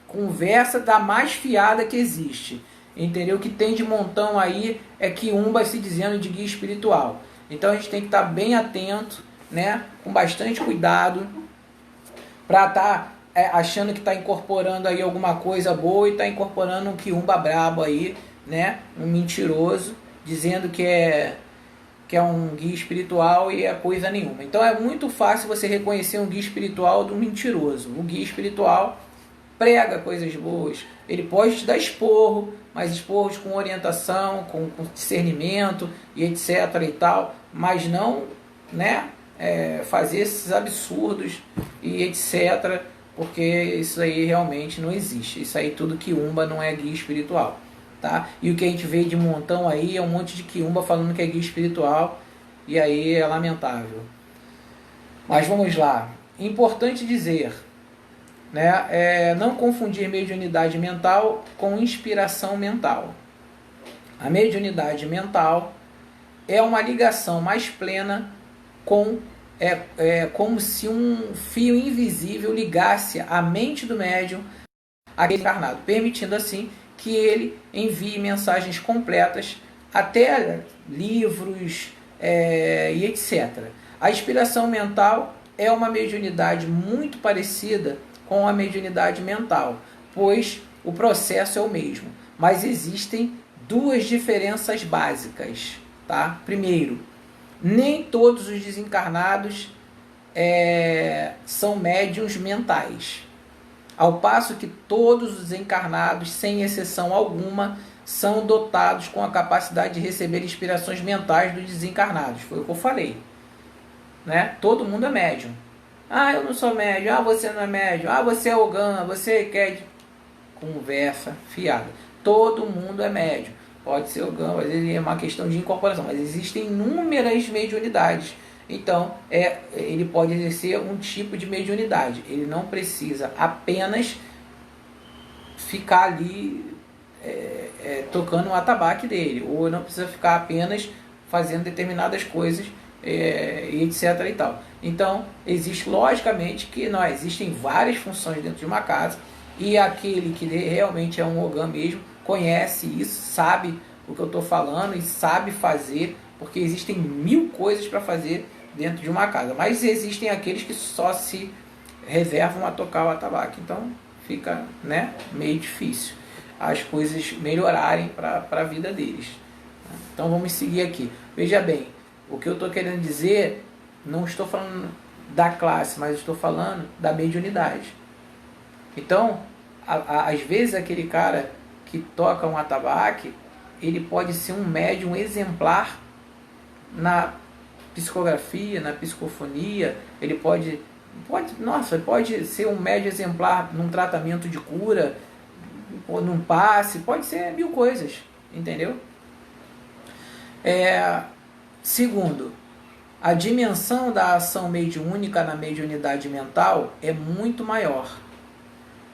Conversa da mais fiada que existe. Entendeu? Que tem de montão aí é quiumba se dizendo de guia espiritual. Então a gente tem que estar bem atento, né? Com bastante cuidado, para estar achando que está incorporando aí alguma coisa boa e está incorporando um quiumba brabo aí, né? Um mentiroso, dizendo que é um guia espiritual e é coisa nenhuma. Então é muito fácil você reconhecer um guia espiritual do mentiroso. O guia espiritual prega coisas boas. Ele pode te dar esporro, mas esporros com orientação, com discernimento e etc e tal, mas não, né? Fazer esses absurdos e etc, porque isso aí realmente não existe. Isso aí tudo quiumba, não é guia espiritual, tá? E o que a gente vê de montão aí é um monte de quiumba falando que é guia espiritual, e aí é lamentável. Mas vamos lá. Importante dizer, né, não confundir mediunidade mental com inspiração mental. A mediunidade mental é uma ligação mais plena como se um fio invisível ligasse a mente do médium àquele encarnado, permitindo assim que ele envie mensagens completas, até livros e etc. A inspiração mental é uma mediunidade muito parecida com a mediunidade mental, pois o processo é o mesmo, mas existem duas diferenças básicas, tá? Primeiro, nem todos os desencarnados são médiuns mentais, ao passo que todos os encarnados, sem exceção alguma, são dotados com a capacidade de receber inspirações mentais dos desencarnados. Foi o que eu falei, né? Todo mundo é médium. Ah, eu não sou médium. Ah, você não é médium. Ah, você é Ogã. Você quer... Conversa fiada. Todo mundo é médium. Pode ser Ogã, às vezes é uma questão de incorporação, mas existem inúmeras mediunidades. Então, ele pode exercer um tipo de mediunidade. Ele não precisa apenas ficar ali tocando o atabaque dele, ou não precisa ficar apenas fazendo determinadas coisas, e etc. e tal. Então, existe, logicamente, que não existem várias funções dentro de uma casa, e aquele que realmente é um Ogã mesmo, conhece isso, sabe o que eu estou falando e sabe fazer, porque existem 1000 coisas para fazer dentro de uma casa, mas existem aqueles que só se reservam a tocar o atabaque, então fica, né, meio difícil as coisas melhorarem para a vida deles. Então vamos seguir aqui. Veja bem, O que eu estou querendo dizer, não estou falando da classe, mas estou falando da mediunidade. Então, às vezes aquele cara que toca um atabaque, ele pode ser um médium exemplar na psicografia, na psicofonia, ele pode ser um médium exemplar num tratamento de cura, ou num passe, pode ser mil coisas, entendeu? Segundo, a dimensão da ação mediúnica na mediunidade mental é muito maior.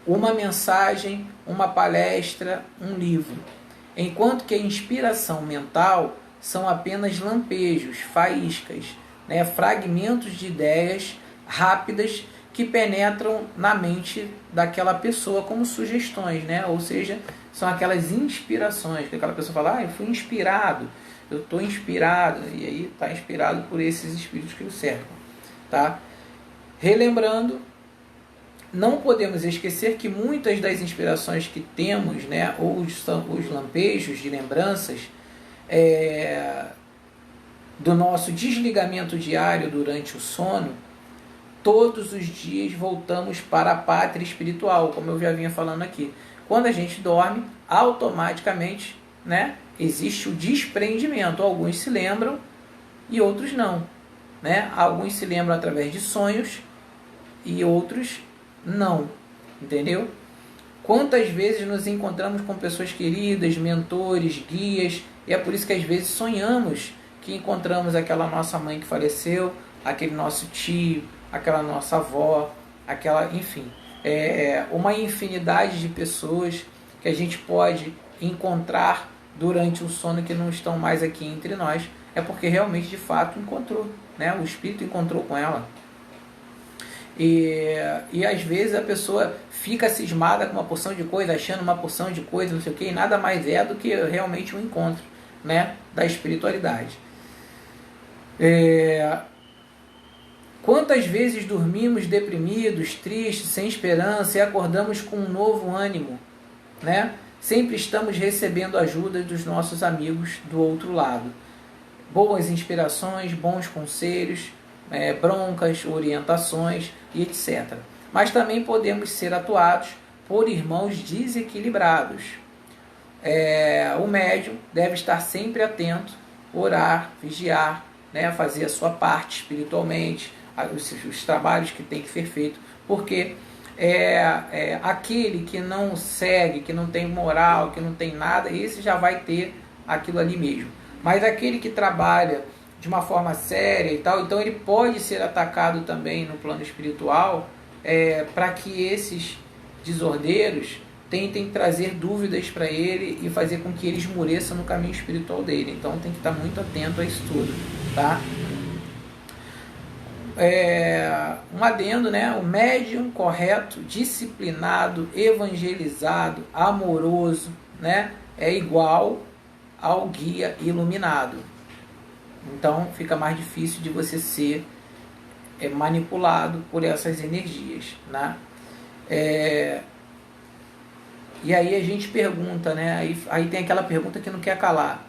Uma mensagem, uma palestra, um livro. Enquanto que a inspiração mental são apenas lampejos, faíscas, né, fragmentos de ideias rápidas que penetram na mente daquela pessoa como sugestões, né? Ou seja, são aquelas inspirações, que aquela pessoa fala, eu fui inspirado, eu estou inspirado, e aí está inspirado por esses espíritos que o cercam. Tá? Relembrando, não podemos esquecer que muitas das inspirações que temos, né, ou os lampejos de lembranças do nosso desligamento diário durante o sono, todos os dias voltamos para a pátria espiritual, como eu já vinha falando aqui. Quando a gente dorme, automaticamente, né, existe o desprendimento. Alguns se lembram e outros não. Né? Alguns se lembram através de sonhos e outros não. Entendeu? Quantas vezes nos encontramos com pessoas queridas, mentores, guias, e é por isso que às vezes sonhamos que encontramos aquela nossa mãe que faleceu, aquele nosso tio, aquela nossa avó, enfim, uma infinidade de pessoas que a gente pode encontrar durante o sono que não estão mais aqui entre nós, é porque realmente, de fato, encontrou, né? O espírito encontrou com ela. E às vezes a pessoa fica cismada com uma porção de coisa, achando uma porção de coisa, não sei o que, e nada mais é do que realmente um encontro, né, da espiritualidade. Quantas vezes dormimos deprimidos, tristes, sem esperança e acordamos com um novo ânimo, né? Sempre estamos recebendo ajuda dos nossos amigos do outro lado. Boas inspirações, bons conselhos, broncas, orientações e etc. Mas também podemos ser atuados por irmãos desequilibrados. O médium deve estar sempre atento, orar, vigiar, né, fazer a sua parte espiritualmente, os trabalhos que tem que ser feito, porque aquele que não segue, que não tem moral, que não tem nada, esse já vai ter aquilo ali mesmo. Mas aquele que trabalha de uma forma séria e tal, então ele pode ser atacado também no plano espiritual, para que esses desordeiros tentem trazer dúvidas para ele e fazer com que ele esmoreça no caminho espiritual dele. Então tem que estar muito atento a isso tudo, tá? Um adendo, né? O médium correto, disciplinado, evangelizado, amoroso, né, é igual ao guia iluminado. Então fica mais difícil de você ser manipulado por essas energias, né? E aí a gente pergunta, né? Aí tem aquela pergunta que não quer calar: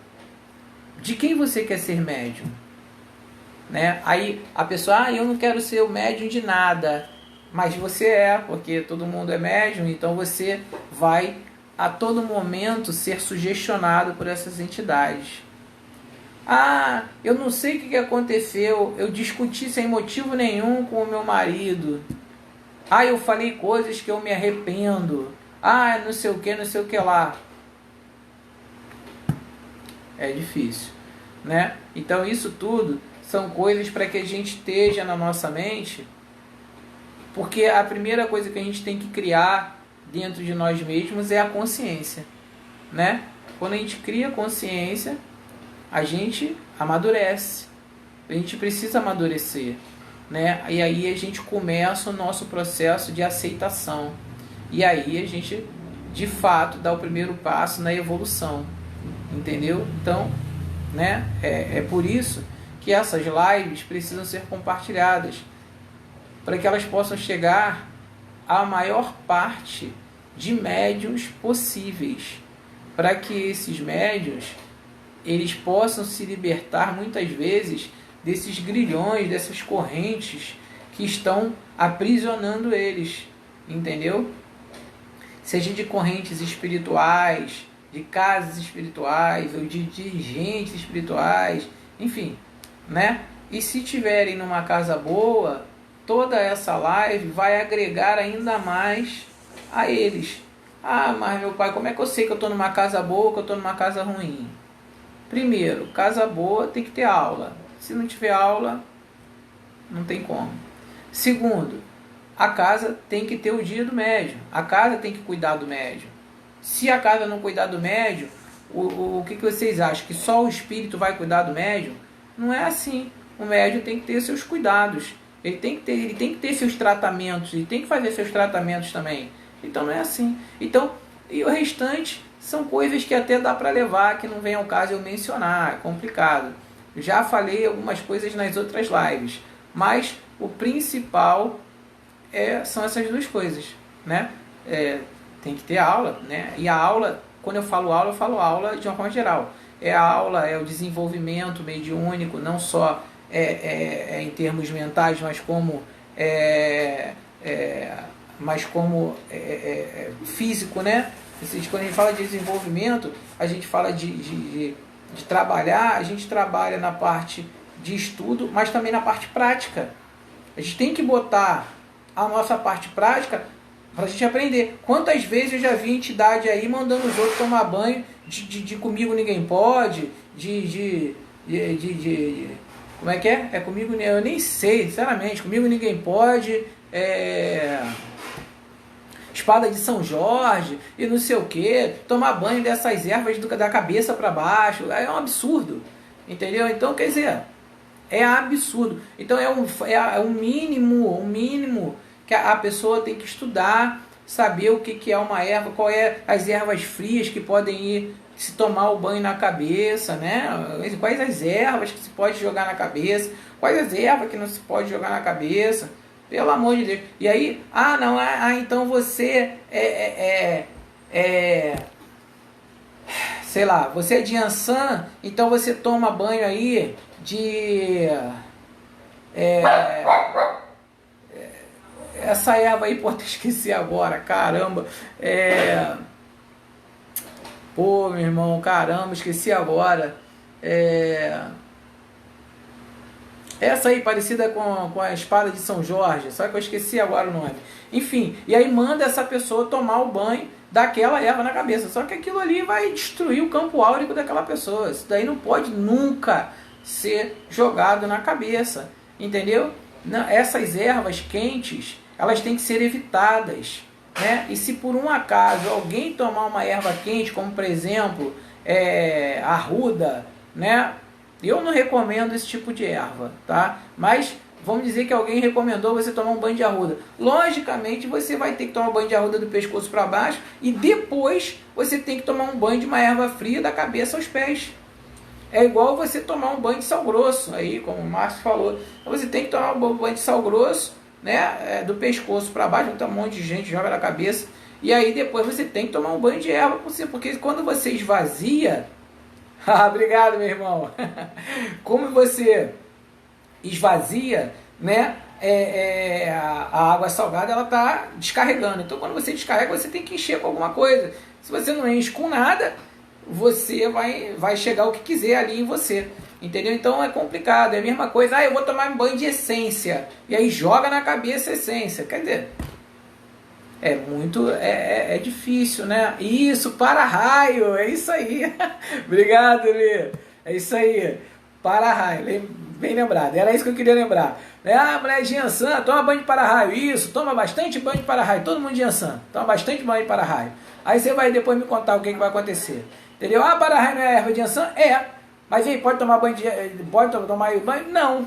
de quem você quer ser médium? Né? Aí a pessoa, eu não quero ser o médium de nada, mas você porque todo mundo é médium, então você vai a todo momento ser sugestionado por essas entidades. Eu não sei o que aconteceu, eu discuti sem motivo nenhum com o meu marido, eu falei coisas que eu me arrependo, não sei o que lá. É difícil, né? Então isso tudo são coisas para que a gente esteja na nossa mente, porque a primeira coisa que a gente tem que criar dentro de nós mesmos é a consciência, né? Quando a gente cria consciência, a gente amadurece, a gente precisa amadurecer, né? E aí a gente começa o nosso processo de aceitação, e aí a gente de fato dá o primeiro passo na evolução, entendeu? Então, né? É por isso que essas lives precisam ser compartilhadas, para que elas possam chegar à maior parte de médiuns possíveis, para que esses médiuns eles possam se libertar muitas vezes desses grilhões, dessas correntes que estão aprisionando eles, entendeu? Seja de correntes espirituais, de casas espirituais ou de dirigentes espirituais, enfim, né? E se tiverem numa casa boa, toda essa live vai agregar ainda mais a eles. Ah, mas meu pai, como é que eu sei que eu estou numa casa boa ou que eu estou numa casa ruim? Primeiro, casa boa tem que ter aula. Se não tiver aula, não tem como. Segundo, a casa tem que ter o dia do médium. A casa tem que cuidar do médium. Se a casa não cuidar do médium, o que vocês acham? Que só o espírito vai cuidar do médium? Não é assim. O médium tem que ter seus cuidados. Ele tem que ter seus tratamentos. Ele tem que fazer seus tratamentos também. Então não é assim. Então, e o restante são coisas que até dá para levar, que não vem ao caso eu mencionar. É complicado. Já falei algumas coisas nas outras lives. Mas o principal são essas duas coisas, né? Tem que ter aula, né? E a aula, quando eu falo aula de uma forma geral. A aula é o desenvolvimento mediúnico, não só em termos mentais, mas como físico, né? Quando a gente fala de desenvolvimento, a gente fala de trabalhar, a gente trabalha na parte de estudo, mas também na parte prática. A gente tem que botar a nossa parte prática para a gente aprender. Quantas vezes eu já vi entidade aí mandando os outros tomar banho de comigo ninguém pode, como é que é? Comigo, eu nem sei, sinceramente, comigo ninguém pode, espada de São Jorge e não sei o que, tomar banho dessas ervas da cabeça para baixo, é um absurdo, entendeu? Então, quer dizer, é absurdo. Então é um mínimo que a pessoa tem que estudar, saber o que é uma erva, qual é as ervas frias que podem ir se tomar o banho na cabeça, né? Quais as ervas que se pode jogar na cabeça, quais as ervas que não se pode jogar na cabeça, pelo amor de Deus. E aí, então você sei lá, você é de Yansan, então você toma banho aí de essa erva aí, pô, até esqueci agora, caramba, pô, meu irmão, caramba, esqueci agora, essa aí, parecida com a espada de São Jorge, só que eu esqueci agora o nome, enfim, e aí manda essa pessoa tomar o banho daquela erva na cabeça, só que aquilo ali vai destruir o campo áurico daquela pessoa, isso daí não pode nunca ser jogado na cabeça, entendeu? Essas ervas quentes, elas têm que ser evitadas, né? E se por um acaso alguém tomar uma erva quente, como por exemplo arruda, né? Eu não recomendo esse tipo de erva, tá? Mas vamos dizer que alguém recomendou você tomar um banho de arruda. Logicamente você vai ter que tomar um banho de arruda do pescoço para baixo e depois você tem que tomar um banho de uma erva fria da cabeça aos pés. É igual você tomar um banho de sal grosso, aí, como o Márcio falou. Então você tem que tomar um banho de sal grosso, né, do pescoço para baixo, então um monte de gente joga na cabeça. E aí depois você tem que tomar um banho de erva, porque quando você esvazia... obrigado, meu irmão. Como você esvazia, né, a água salgada, ela está descarregando. Então quando você descarrega, você tem que encher com alguma coisa. Se você não enche com nada, você vai chegar o que quiser ali em você, entendeu? Então é complicado, é a mesma coisa, eu vou tomar um banho de essência, e aí joga na cabeça a essência, quer dizer, é difícil, né? Isso, para-raio, é isso aí, obrigado, Lê, é isso aí, para-raio, bem lembrado, era isso que eu queria lembrar, mulher de Yansan, toma banho de para-raio, isso, toma bastante banho de para-raio, todo mundo de Yansan, toma bastante banho de para-raio, aí você vai depois me contar o que vai acontecer. Entendeu? Para-raio não é erva de Yansan? Mas aí, pode tomar banho pode tomar banho? Não.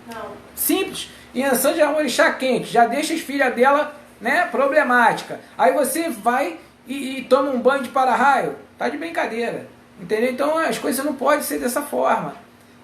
Não. Simples. Yansan já é um orixá quente, já deixa as filhas dela, né, problemática. Aí você vai e toma um banho de para-raio. Tá de brincadeira. Entendeu? Então as coisas não podem ser dessa forma.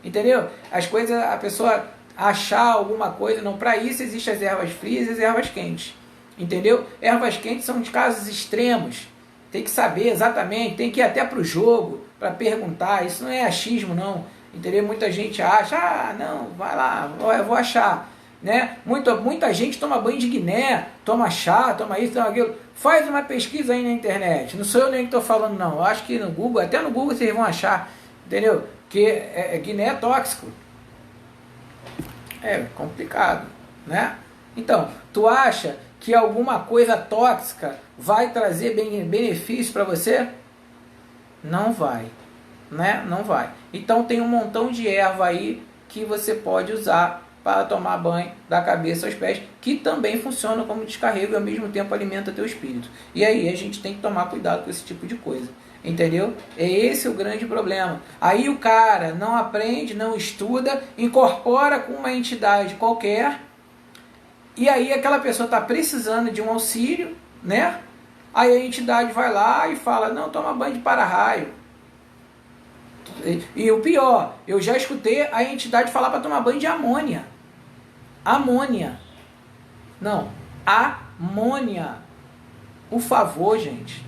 Entendeu? As coisas, a pessoa achar alguma coisa, não. Para isso existem as ervas frias e as ervas quentes. Entendeu? Ervas quentes são de casos extremos. tem que saber exatamente, tem que ir até para o jogo para perguntar. Isso não é achismo, não. Entendeu? Muita gente acha, não, vai lá, eu vou achar. Né? Muita gente toma banho de Guiné, toma chá, toma isso, toma aquilo. Faz uma pesquisa aí na internet. Não sou eu nem que estou falando, não. Eu acho que no Google, até no Google vocês vão achar, entendeu? Que Guiné é tóxico. É complicado, né? Então, tu acha que alguma coisa tóxica vai trazer benefício para você? Não vai, né? Não vai. Então tem um montão de erva aí que você pode usar para tomar banho da cabeça aos pés, que também funciona como descarrego e ao mesmo tempo alimenta teu espírito. E aí a gente tem que tomar cuidado com esse tipo de coisa, entendeu? É esse o grande problema. Aí o cara não aprende, não estuda, incorpora com uma entidade qualquer, e aí aquela pessoa está precisando de um auxílio, né? Aí a entidade vai lá e fala, não, toma banho de para-raio. E o pior, eu já escutei a entidade falar para tomar banho de amônia. Amônia. Não, amônia. Por favor, gente.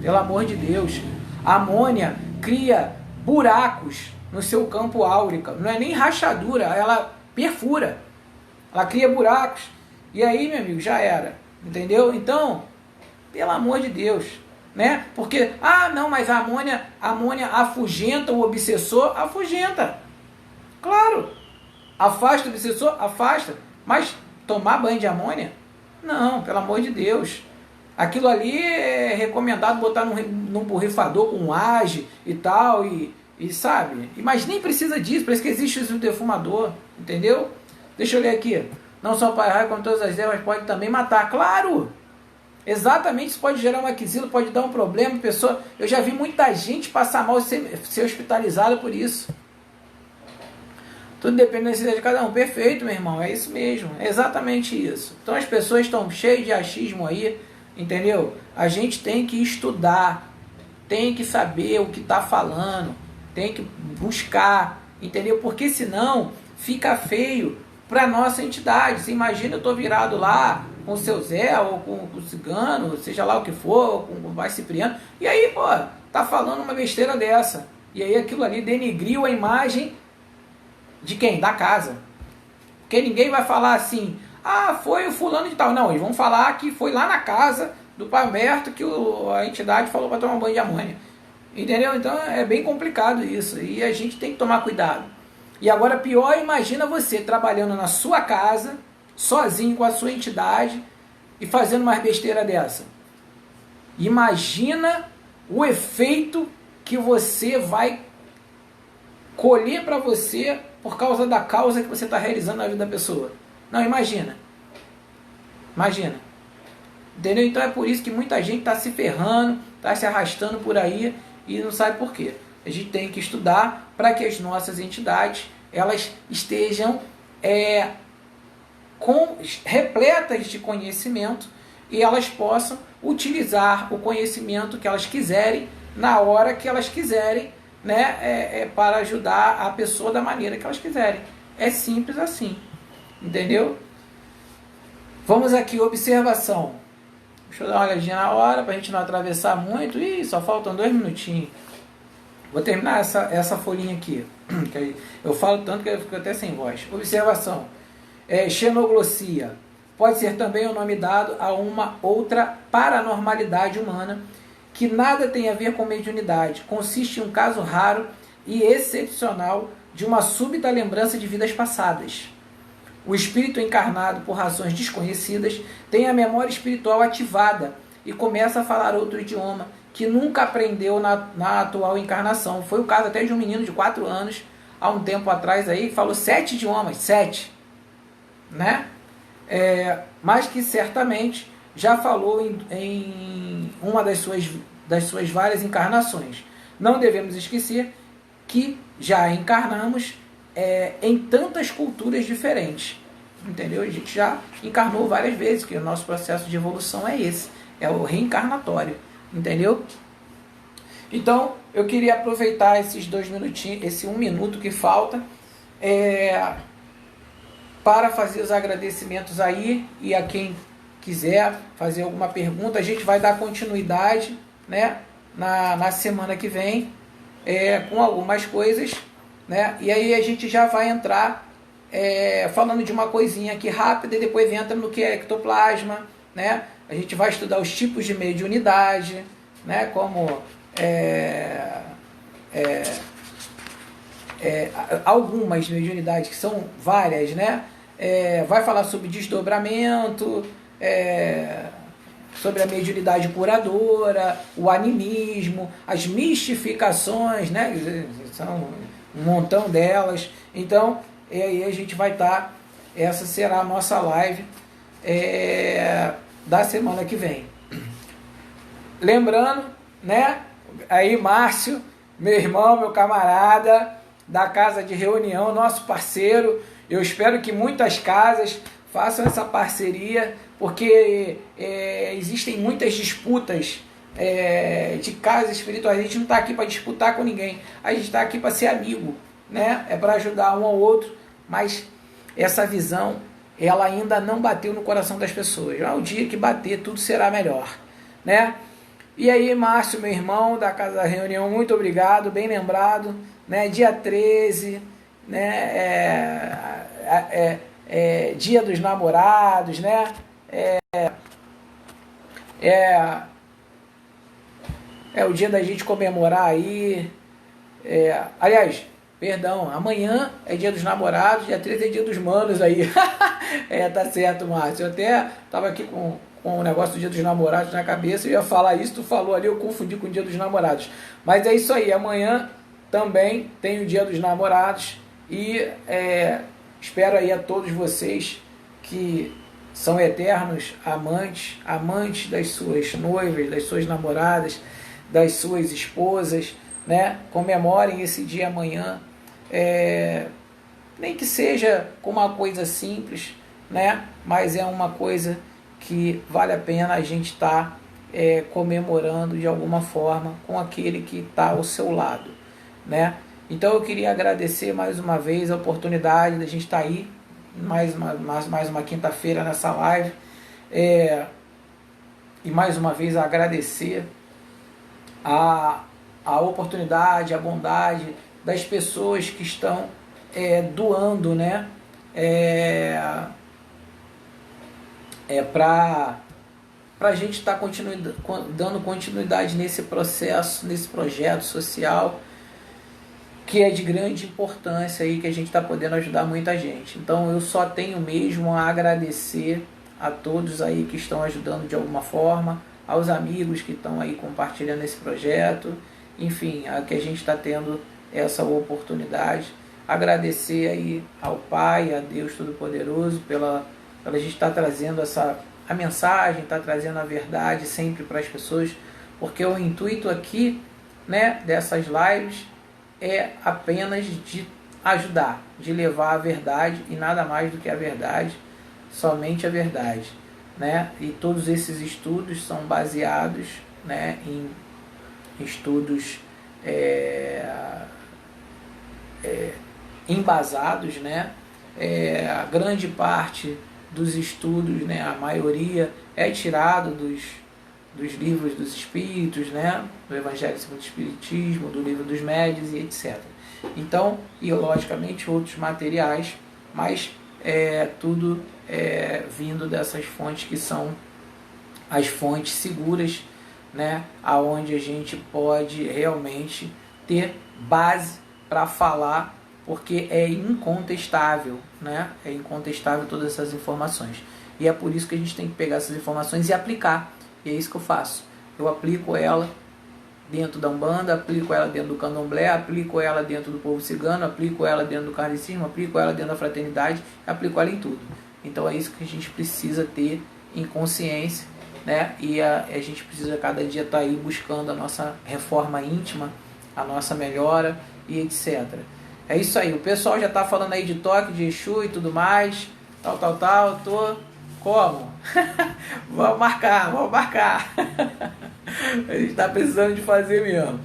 Pelo amor de Deus. A amônia cria buracos no seu campo áurico. Não é nem rachadura, ela perfura. Ela cria buracos. E aí, meu amigo, já era. Entendeu? Então, pelo amor de Deus. Né? Porque, não, mas a amônia afugenta o obsessor, afugenta. Claro. Afasta o obsessor, afasta. Mas tomar banho de amônia? Não, pelo amor de Deus. Aquilo ali é recomendado botar num borrifador com age e tal, e sabe? Mas nem precisa disso, por isso que existe o defumador, entendeu? Deixa eu ler aqui. Não só para raio, como todas as ervas, pode também matar. Claro! Exatamente, isso pode gerar uma aquisila, pode dar um problema, pessoa. Eu já vi muita gente passar mal e ser hospitalizada por isso. Tudo depende da necessidade de cada um. Perfeito, meu irmão, é isso mesmo, é exatamente isso. Então as pessoas estão cheias de achismo aí, entendeu? A gente tem que estudar, tem que saber o que está falando, tem que buscar, entendeu? Porque senão fica feio para nossa entidade. Você imagina, eu estou virado lá com o seu Zé, ou com o cigano, seja lá o que for, ou com o Vai Cipriano, e aí, pô, tá falando uma besteira dessa. E aí aquilo ali denegriu a imagem de quem? Da casa. Porque ninguém vai falar assim, foi o fulano de tal. Não, eles vão falar que foi lá na casa do pai Humberto que a entidade falou para tomar um banho de amônia. Entendeu? Então é bem complicado isso. E a gente tem que tomar cuidado. E agora pior, imagina você trabalhando na sua casa, sozinho com a sua entidade e fazendo uma besteira dessa. Imagina o efeito que você vai colher para você por causa da causa que você está realizando na vida da pessoa. Não, imagina. Imagina. Entendeu? Então é por isso que muita gente está se ferrando, está se arrastando por aí e não sabe por quê. A gente tem que estudar para que as nossas entidades elas estejam repletas de conhecimento e elas possam utilizar o conhecimento que elas quiserem na hora que elas quiserem, né, para ajudar a pessoa da maneira que elas quiserem. É simples assim, entendeu? Vamos aqui, observação. Deixa eu dar uma olhadinha na hora para a gente não atravessar muito. Ih, só faltam 2 minutinhos. Vou terminar essa folhinha aqui, que eu falo tanto que eu fico até sem voz. Observação. Xenoglossia pode ser também o nome dado a uma outra paranormalidade humana que nada tem a ver com mediunidade. Consiste em um caso raro e excepcional de uma súbita lembrança de vidas passadas. O espírito encarnado, por razões desconhecidas, tem a memória espiritual ativada e começa a falar outro idioma que nunca aprendeu na atual encarnação. Foi o caso até de um menino de 4 anos, há um tempo atrás, aí, falou 7 idiomas, 7, né? Mas que certamente já falou em uma das suas várias encarnações. Não devemos esquecer que já encarnamos em tantas culturas diferentes, entendeu? A gente já encarnou várias vezes, que o nosso processo de evolução é esse, é o reencarnatório, entendeu? Então, eu queria aproveitar esses 2 minutinhos, esse 1 minuto que falta, para fazer os agradecimentos aí, e a quem quiser fazer alguma pergunta, a gente vai dar continuidade, né, na semana que vem, com algumas coisas, né, e aí a gente já vai entrar falando de uma coisinha aqui rápida e depois entra no que é ectoplasma, né, a gente vai estudar os tipos de mediunidade, né, como algumas mediunidades, que são várias, né, vai falar sobre desdobramento, sobre a mediunidade curadora, o animismo, as mistificações, né? São um montão delas. Então, aí a gente vai estar, essa será a nossa live da semana que vem. Lembrando, né? Aí Márcio, meu irmão, meu camarada, da Casa de Reunião, nosso parceiro. Eu espero que muitas casas façam essa parceria, porque existem muitas disputas de casas espirituais. A gente não está aqui para disputar com ninguém, a gente está aqui para ser amigo, né? É para ajudar um ao outro, mas essa visão, ela ainda não bateu no coração das pessoas. Ao dia que bater, tudo será melhor, né? E aí, Márcio, meu irmão, da Casa da Reunião, muito obrigado, bem lembrado, né? Dia 13, né? Dia dos Namorados, né? É o dia da gente comemorar aí. Aliás, perdão, amanhã é dia dos namorados, dia 13 é dia dos manos aí. Tá certo, Márcio. Eu até tava aqui com o negócio do dia dos namorados na cabeça, eu ia falar isso, tu falou ali, eu confundi com o dia dos namorados. Mas é isso aí, amanhã também tem o dia dos namorados e espero aí a todos vocês que são eternos amantes das suas noivas, das suas namoradas, das suas esposas, né? Comemorem esse dia amanhã, nem que seja com uma coisa simples, né? Mas é uma coisa que vale a pena a gente estar comemorando de alguma forma com aquele que está ao seu lado, né? Então eu queria agradecer mais uma vez a oportunidade da gente estar aí mais uma quinta-feira nessa live, e mais uma vez agradecer a oportunidade, a bondade das pessoas que estão doando, né? Para a gente estar dando continuidade nesse processo, nesse projeto social, que é de grande importância aí, que a gente está podendo ajudar muita gente. Então eu só tenho mesmo a agradecer a todos aí que estão ajudando de alguma forma, aos amigos que estão aí compartilhando esse projeto, enfim, a que a gente está tendo essa oportunidade. Agradecer aí ao Pai, a Deus Todo-Poderoso, pela a gente estar trazendo a mensagem, estar trazendo a verdade sempre para as pessoas, porque o intuito aqui, né, dessas lives é apenas de ajudar, de levar a verdade e nada mais do que a verdade, somente a verdade, né? E todos esses estudos são baseados, né, em estudos embasados, né? A grande parte dos estudos, né, a maioria é tirado dos livros dos espíritos, né, do Evangelho segundo o Espiritismo, do livro dos médiuns e etc. Então, e logicamente outros materiais, mas tudo vindo dessas fontes que são as fontes seguras, né, aonde a gente pode realmente ter base para falar, porque é incontestável, né? É incontestável todas essas informações. E é por isso que a gente tem que pegar essas informações e aplicar. E é isso que eu faço. Eu aplico ela dentro da Umbanda, aplico ela dentro do Candomblé, aplico ela dentro do povo cigano, aplico ela dentro do kardecismo, aplico ela dentro da fraternidade, aplico ela em tudo. Então é isso que a gente precisa ter em consciência, né? E a gente precisa cada dia estar aí buscando a nossa reforma íntima, a nossa melhora e etc. É isso aí, o pessoal já está falando aí de toque, de Exu e tudo mais, tal, tô como? vamos marcar. A gente está precisando de fazer mesmo.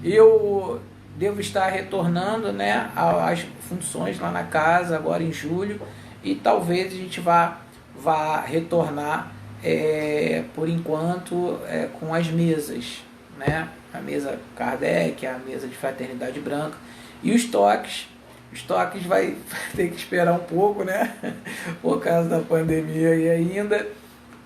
Eu devo estar retornando, né, às funções lá na casa agora em julho, e talvez a gente vá retornar por enquanto, com as mesas, né? A mesa Kardec, a mesa de Fraternidade Branca e os toques. Os toques vai ter que esperar um pouco, né? Por causa da pandemia aí ainda,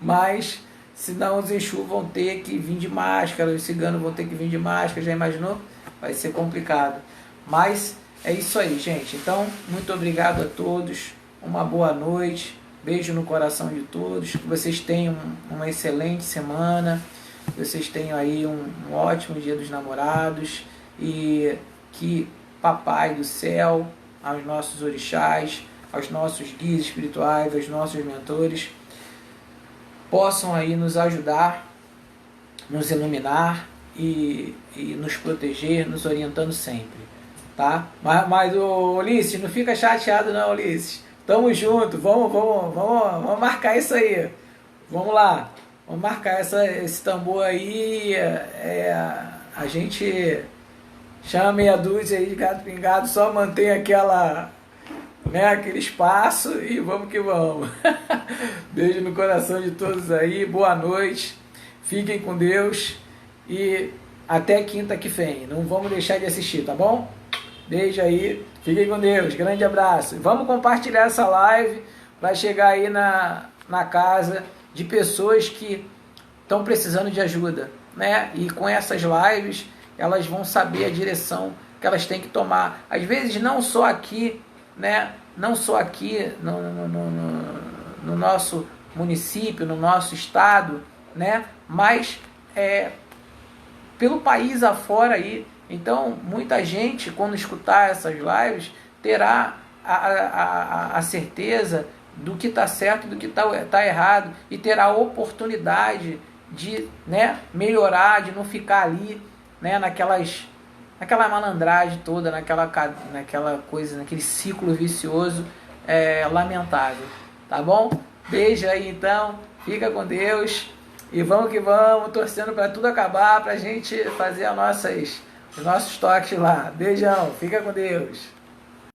mas senão os Exu vão ter que vir de máscara, os ciganos vão ter que vir de máscara, já imaginou? Vai ser complicado. Mas é isso aí, gente. Então, muito obrigado a todos, uma boa noite, beijo no coração de todos, que vocês tenham uma excelente semana, que vocês tenham aí um ótimo Dia dos Namorados e que Papai do Céu, aos nossos orixás, aos nossos guias espirituais, aos nossos mentores, possam aí nos ajudar, nos iluminar e nos proteger, nos orientando sempre, tá? Mas Ulisses, não fica chateado não, Ulisses. Tamo junto, vamos marcar isso aí. Vamos lá, vamos marcar esse tambor aí. A gente chama meia dúzia aí de gato pingado, só mantém aquele espaço e vamos que vamos. Beijo no coração de todos aí, boa noite, fiquem com Deus e até quinta que vem. Não vamos deixar de assistir, tá bom? Beijo aí, fiquem com Deus, grande abraço. Vamos compartilhar essa live para chegar aí na casa de pessoas que estão precisando de ajuda, né? E com essas lives elas vão saber a direção que elas têm que tomar. Às vezes não só aqui, né? Não só aqui no nosso município, no nosso estado, né? Mas pelo país afora aí. Então, muita gente, quando escutar essas lives, terá a certeza do que está certo, do que está errado, e terá a oportunidade de, né, melhorar, de não ficar ali, né, naquela malandragem toda, naquela coisa, naquele ciclo vicioso lamentável. Tá bom? Beijo aí então, fica com Deus e vamos que vamos, torcendo para tudo acabar, para a gente fazer os nossos toques lá. Beijão, fica com Deus.